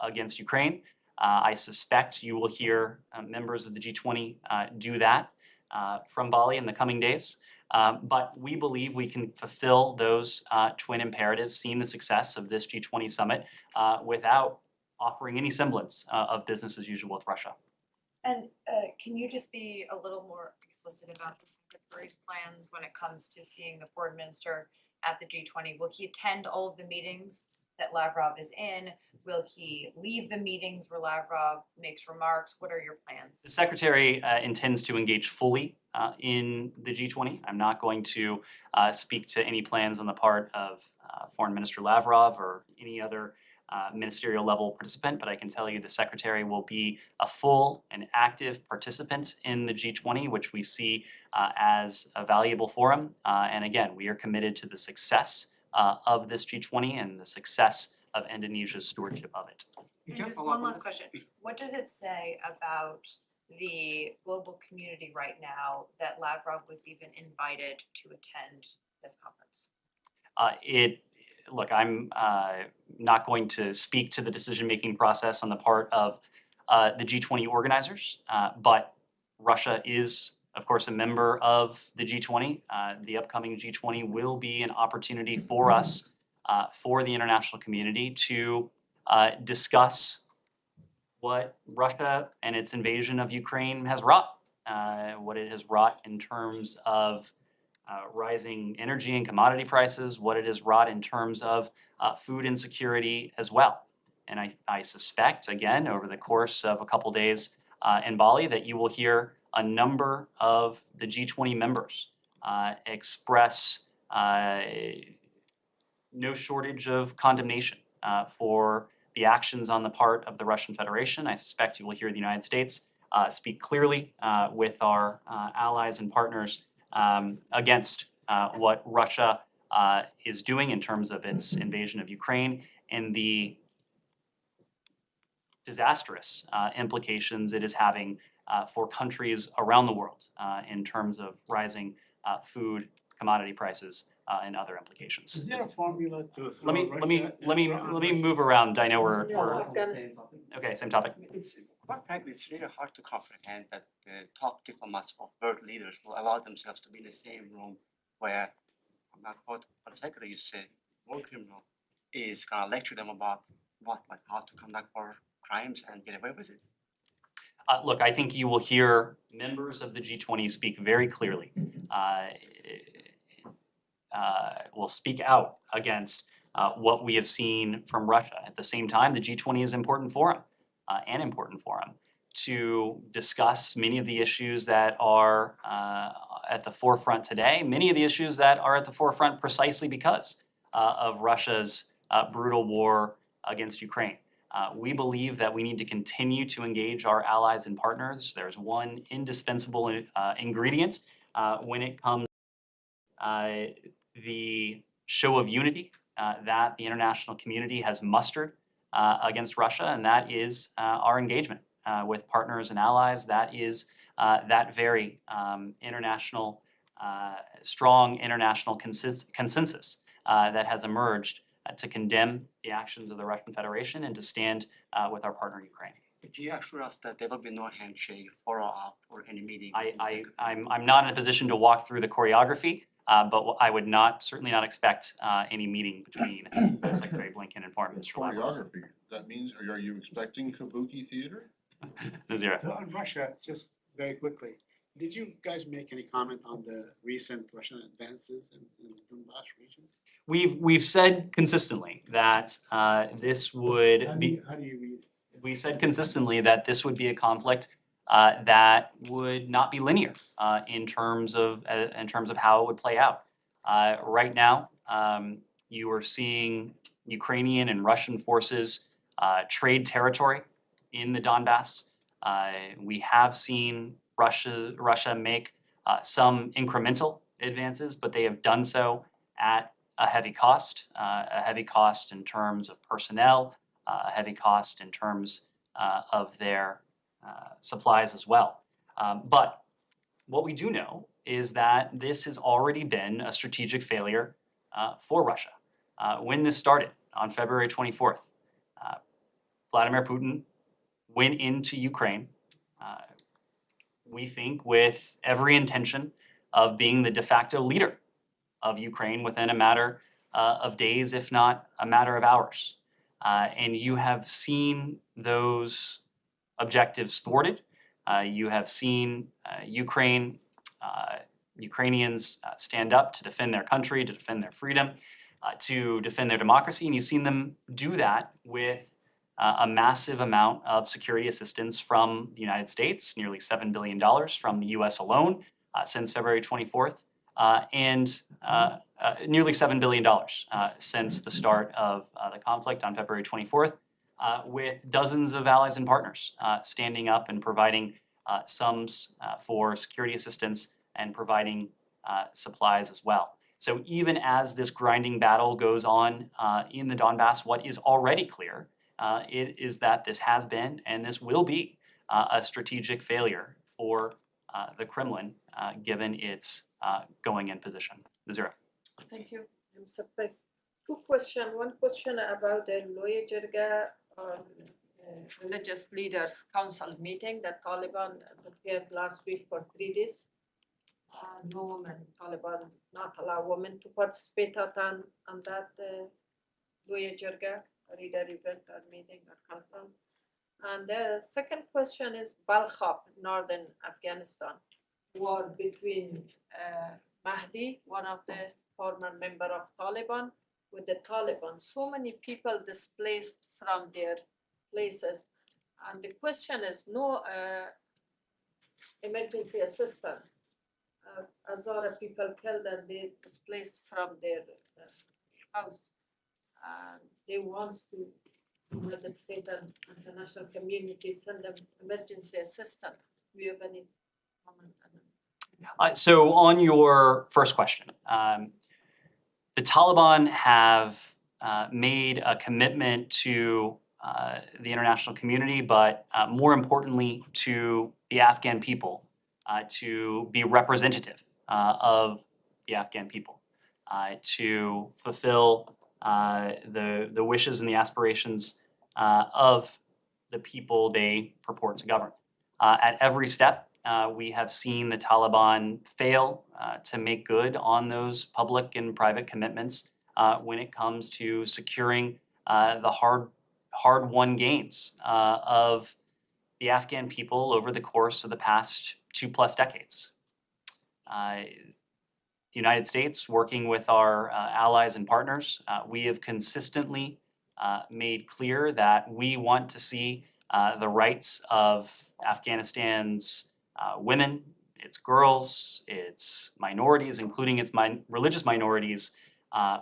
against Ukraine. I suspect you will hear members of the G20 do that from Bali in the coming days. But we believe we can fulfill those twin imperatives, seeing the success of this G20 summit without offering any semblance of business as usual with Russia. And can you just be a little more explicit about the Secretary's plans when it comes to seeing the foreign minister at the G20? Will he attend all of the meetings that Lavrov is in? Will he leave the meetings where Lavrov makes remarks? What are your plans? The Secretary intends to engage fully in the G20. I'm not going to speak to any plans on the part of Foreign Minister Lavrov or any other ministerial level participant, but I can tell you the Secretary will be a full and active participant in the G20, which we see as a valuable forum. And again, we are committed to the success of this G20 and the success of Indonesia's stewardship of it. And just one last question. What does it say about the global community right now that Lavrov was even invited to attend this conference? Look, I'm not going to speak to the decision-making process on the part of the G20 organizers, but Russia is, of course, a member of the G20. The upcoming G20 will be an opportunity for us, for the international community, to discuss what Russia and its invasion of Ukraine has wrought, what it has wrought in terms of rising energy and commodity prices, what it has wrought in terms of food insecurity as well. And I suspect, again, over the course of a couple days in Bali, that you will hear a number of the G20 members express no shortage of condemnation for the actions on the part of the Russian Federation. I suspect you will hear the United States speak clearly with our allies and partners against what Russia is doing in terms of its invasion of Ukraine and the disastrous implications it is having for countries around the world in terms of rising food, commodity prices, and other implications. Is there a formula to Let throw me Russia move around. I know we're Yeah. okay. Same topic. It's quite frankly, it's really hard to comprehend that the top diplomats of world leaders will allow themselves to be in the same room where, I'm not quote, but exactly you said, war criminal is gonna lecture them about what, like how to conduct war crimes and get away with it. Look, I think you will hear members of the G20 speak very clearly. Will speak out against what we have seen from Russia. At the same time, the G20 is an important forum to discuss many of the issues that are at the forefront today, many of the issues that are at the forefront precisely because of Russia's brutal war against Ukraine. We believe that we need to continue to engage our allies and partners. There's one indispensable ingredient when it comes to the show of unity that the international community has mustered against Russia, and that is our engagement with partners and allies. That is that very international, strong international consensus that has emerged to condemn the actions of the Russian Federation and to stand with our partner Ukraine. Could you assure us that there will be no handshake, follow-up, or any meeting? I'm not in a position to walk through the choreography, but I would certainly not expect any meeting between Secretary Blinken and Foreign Minister Lavrov. Choreography, that means, are you expecting kabuki theater? Nazira. So on Russia, just very quickly, did you guys make any comment on the recent Russian advances in the Donbass region? We've said consistently that this would How do be. you read it? We've said consistently that this would be a conflict that would not be linear in terms of how it would play out. Right now, you are seeing Ukrainian and Russian forces trade territory in the Donbass. We have seen Russia make some incremental advances, but they have done so at a heavy cost in terms of personnel, a heavy cost in terms of their supplies as well. But what we do know is that this has already been a strategic failure for Russia. When this started on February 24th, Vladimir Putin went into Ukraine, we think with every intention of being the de facto leader of Ukraine within a matter of days, if not a matter of hours. And you have seen those objectives thwarted. You have seen Ukrainians stand up to defend their country, to defend their freedom, to defend their democracy, and you've seen them do that with a massive amount of security assistance from the United States, nearly $7 billion from the US alone since February 24th, and nearly $7 billion since the start of the conflict on February 24th, with dozens of allies and partners standing up and providing sums for security assistance and providing supplies as well. So even as this grinding battle goes on in the Donbass, what is already clear is that this has been and this will be a strategic failure for the Kremlin, given its going-in position. Nazira. Thank you. I'm surprised. Two questions. One question about the Loya Jirga religious leaders council meeting that Taliban prepared last week for 3 days. No women, Taliban not allow women to participate on that Loya Jirga reader event or meeting or conference. And the second question is Balkhab, northern Afghanistan, war between Mahdi, one of the former member of Taliban, with the Taliban. So many people displaced from their places. And the question is no emergency assistance. Hazara people killed and they displaced from their house. And they want to United States and international community send them emergency assistance. Do you have any comment on that? So on your first question, the Taliban have made a commitment to the international community, but more importantly to the Afghan people, to be representative of the Afghan people, to fulfill the wishes and the aspirations of the people they purport to govern. At every step, we have seen the Taliban fail to make good on those public and private commitments when it comes to securing the hard-won gains of the Afghan people over the course of the past 2+ decades. The United States, working with our allies and partners, we have consistently made clear that we want to see the rights of Afghanistan's women, its girls, its minorities, including its religious minorities,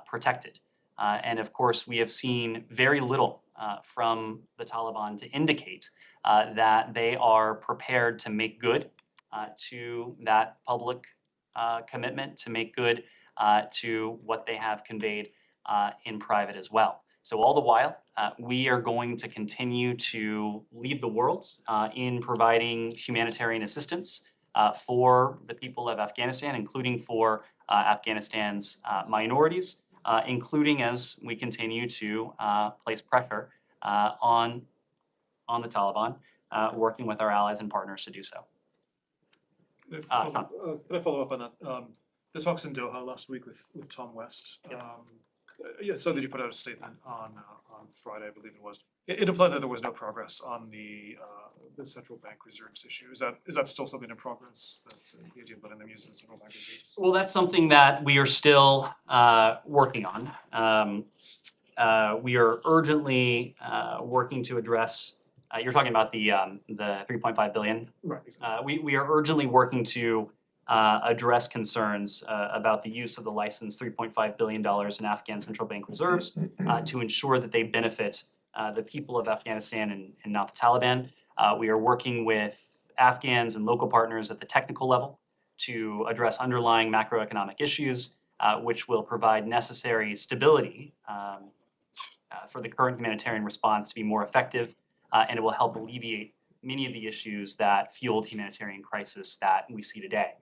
protected. And of course, we have seen very little from the Taliban to indicate that they are prepared to make good to that public commitment, to make good to what they have conveyed in private as well. So all the while, we are going to continue to lead the world in providing humanitarian assistance for the people of Afghanistan, including for Afghanistan's minorities, including as we continue to place pressure on the Taliban, working with our allies and partners to do so. Can I follow up on that? The talks in Doha last week with Tom West. Yeah, so that you put out a statement on Friday, I believe it was. It implied that there was no progress on the central bank reserves issue. Is that still something in progress? That the idea of letting them use the central bank reserves? Well, that's something that we are still working on. We are urgently working to address. You're talking about the 3.5 billion. Right. Exactly. We are urgently working to address concerns about the use of the licensed $3.5 billion in Afghan central bank reserves to ensure that they benefit the people of Afghanistan and not the Taliban. We are working with Afghans and local partners at the technical level to address underlying macroeconomic issues, which will provide necessary stability for the current humanitarian response to be more effective, and it will help alleviate many of the issues that fueled humanitarian crisis that we see today.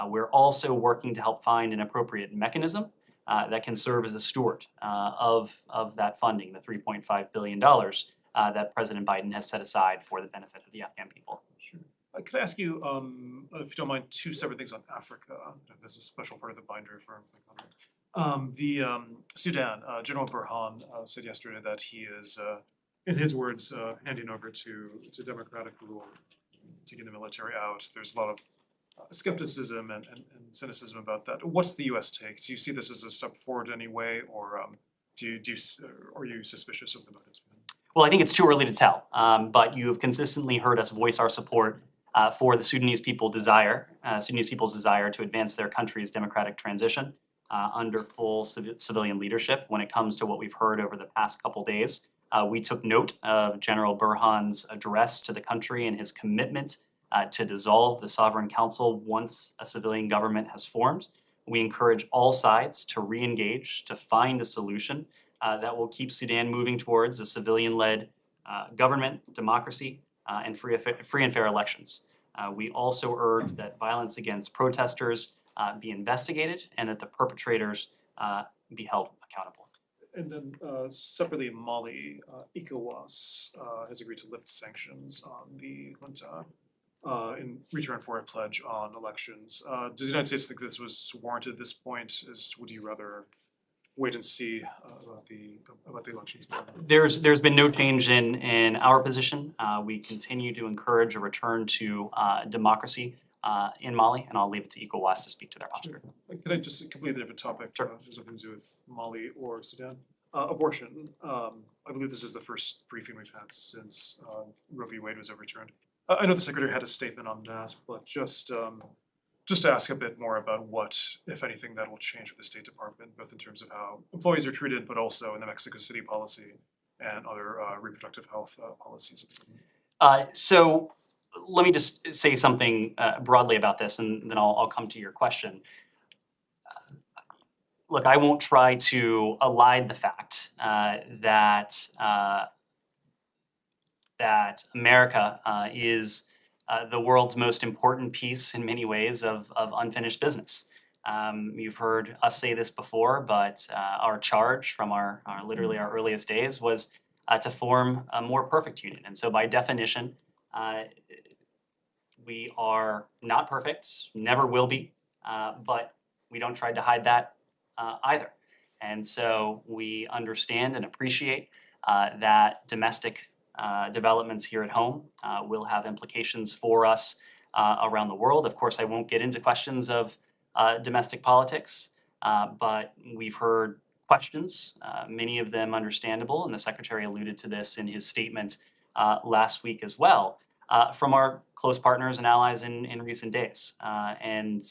We're also working to help find an appropriate mechanism that can serve as a steward of that funding, the $3.5 billion that President Biden has set aside for the benefit of the Afghan people. Sure. Could I ask you, if you don't mind, two separate things on Africa? There's a special part of the binder for my comment. The Sudan, General Burhan said yesterday that he is, in his words, handing over to democratic rule, taking the military out. There's a lot of skepticism and cynicism about that. What's the U.S. take? Do you see this as a step forward in any way, or are you suspicious of the motives? Well, I think it's too early to tell, but you have consistently heard us voice our support for the Sudanese people's desire to advance their country's democratic transition under full civilian leadership. When it comes to what we've heard over the past couple days, we took note of General Burhan's address to the country and his commitment to dissolve the Sovereign Council once a civilian government has formed. We encourage all sides to re-engage, to find a solution that will keep Sudan moving towards a civilian-led government, democracy, and free and fair elections. We also urge that violence against protesters be investigated and that the perpetrators be held accountable. And then separately, Mali, ECOWAS has agreed to lift sanctions on the junta in return for a pledge on elections. Does the United States think this was warranted at this point? Would you rather wait and see about the elections? There's been no change in our position. We continue to encourage a return to democracy in Mali, and I'll leave it to ECOWAS to speak to their posture. Can I just completely different topic? Sure. Has nothing to do with Mali or Sudan. Abortion. I believe this is the first briefing we've had since Roe v. Wade was overturned. I know the Secretary had a statement on that, but just to ask a bit more about what, if anything, that will change with the State Department, both in terms of how employees are treated, but also in the Mexico City policy and other reproductive health policies. So let me just say something broadly about this, and then I'll come to your question. Look, I won't try to elide the fact that America is the world's most important piece in many ways of unfinished business. You've heard us say this before, but our charge from our literally our earliest days was to form a more perfect union. And so by definition, we are not perfect, never will be, but we don't try to hide that either. And so we understand and appreciate that domestic developments here at home will have implications for us around the world. Of course, I won't get into questions of domestic politics, but we've heard questions, many of them understandable, and the Secretary alluded to this in his statement last week as well, from our close partners and allies in recent days. And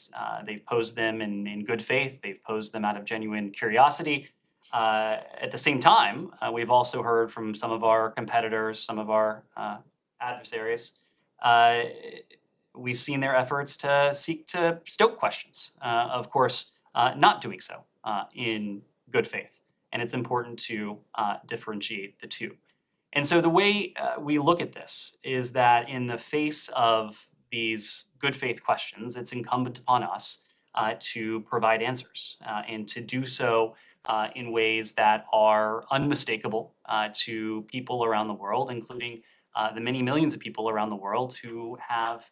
they've posed them in good faith, they've posed them out of genuine curiosity. At the same time, we've also heard from some of our competitors, some of our adversaries, we've seen their efforts to seek to stoke questions, of course, not doing so in good faith. And it's important to differentiate the two. And so the way we look at this is that in the face of these good faith questions, it's incumbent upon us to provide answers and to do so in ways that are unmistakable to people around the world, including the many millions of people around the world who have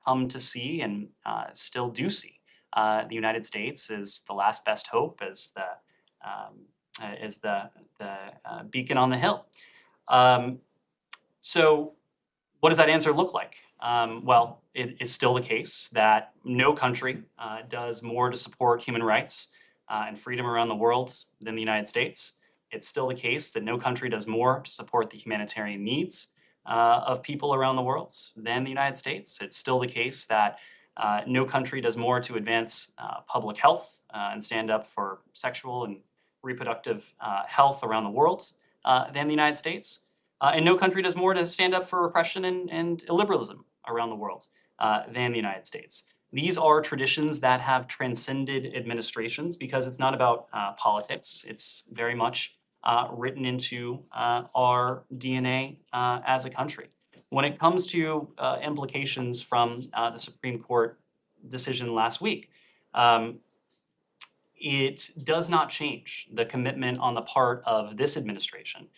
come to see and still do see the United States as the last best hope, as the beacon on the hill. So what does that answer look like? Well, it is still the case that no country does more to support human rights and freedom around the world than the United States. It's still the case that no country does more to support the humanitarian needs of people around the world than the United States. It's still the case that no country does more to advance public health and stand up for sexual and reproductive health around the world than the United States. And no country does more to stand up for repression and illiberalism around the world than the United States. These are traditions that have transcended administrations because it's not about politics. It's very much written into our DNA as a country. When it comes to implications from the Supreme Court decision last week, it does not change the commitment on the part of this administration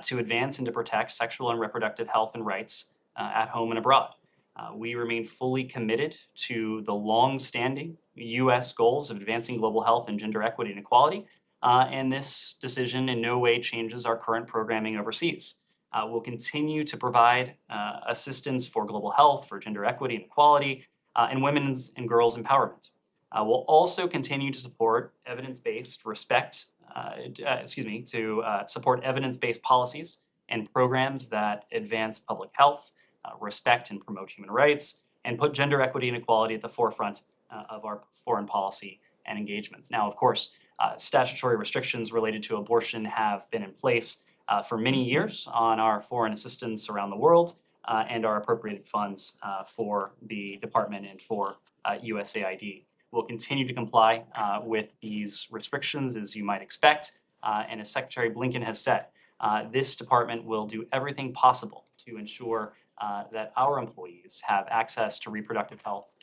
to advance and to protect sexual and reproductive health and rights at home and abroad. We remain fully committed to the long-standing U.S. goals of advancing global health and gender equity and equality, and this decision in no way changes our current programming overseas. We'll continue to provide assistance for global health, for gender equity and equality, and women's and girls' empowerment. We'll also continue to support evidence-based support evidence-based policies and programs that advance public health, respect and promote human rights, and put gender equity and equality at the forefront of our foreign policy and engagements. Now, of course, statutory restrictions related to abortion have been in place for many years on our foreign assistance around the world and our appropriated funds for the department and for USAID. We'll continue to comply with these restrictions, as you might expect, and as Secretary Blinken has said, this department will do everything possible to ensure that our employees have access to reproductive health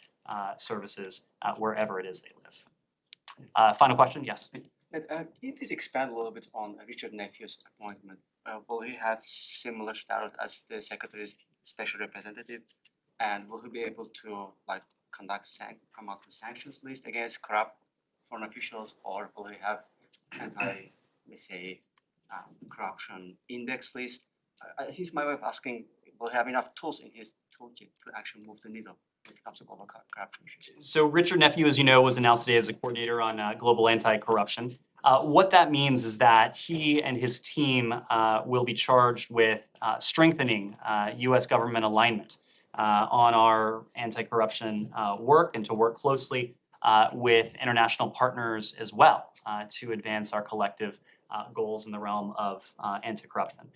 services wherever it is they live. Final question? Yes. Can you please expand a little bit on Richard Nephew's appointment? Will he have similar status as the Secretary's special representative? And will he be able to come out with sanctions list against corrupt foreign officials, or will he have corruption index list? I think it's my way of asking, will he have enough tools in his toolkit to actually move the needle when it comes to global corruption issues? So Richard Nephew, as you know, was announced today as a coordinator on global anti-corruption. What that means is that he and his team will be charged with strengthening U.S. government alignment on our anti-corruption work and to work closely with international partners as well to advance our collective goals in the realm of anti-corruption.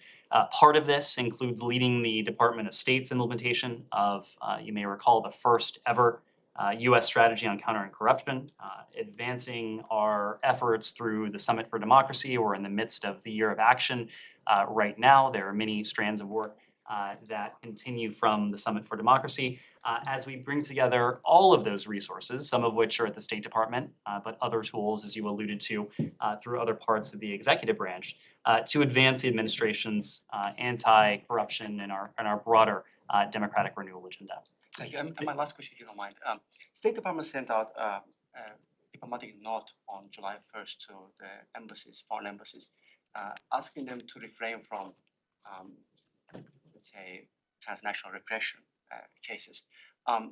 Part of this includes leading the Department of State's implementation of, you may recall, the first ever U.S. strategy on countering corruption, advancing our efforts through the Summit for Democracy. We're in the midst of the Year of Action right now. There are many strands of work that continue from the Summit for Democracy as we bring together all of those resources, some of which are at the State Department, but other tools, as you alluded to, through other parts of the executive branch, to advance the administration's anti-corruption and our broader democratic renewal agenda. Thank you. And my last question, if you don't mind. State Department sent out a diplomatic note on July 1st to the embassies, foreign embassies, asking them to refrain from, let's say, transnational repression cases. I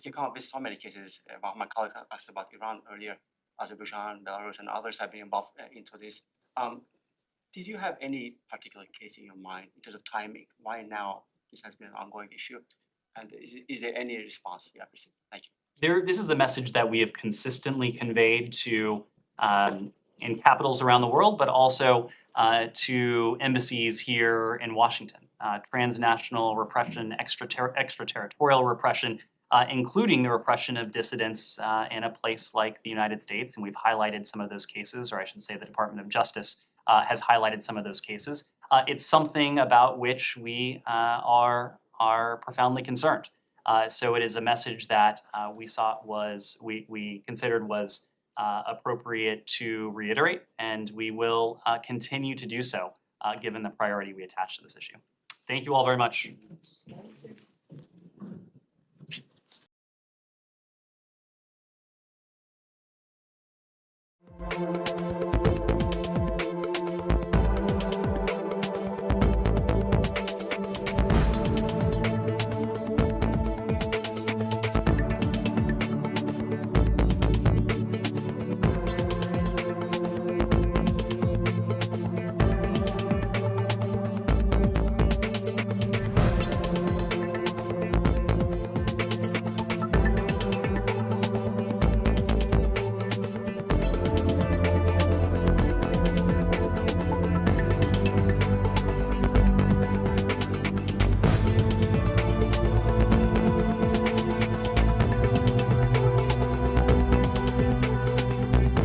can come up with so many cases. My colleagues asked about Iran earlier, Azerbaijan, Belarus, and others have been involved into this. Did you have any particular case in your mind in terms of timing? Why now? This has been an ongoing issue. And is there any response you have received? Thank you. This is a message that we have consistently conveyed to in capitals around the world, but also to embassies here in Washington. Transnational repression, extraterritorial repression, including the repression of dissidents in a place like the United States, and we've highlighted some of those cases, or I should say the Department of Justice has highlighted some of those cases. It's something about which we are profoundly concerned. So it is a message that we considered was appropriate to reiterate, and we will continue to do so given the priority we attach to this issue. Thank you all very much. Thank you.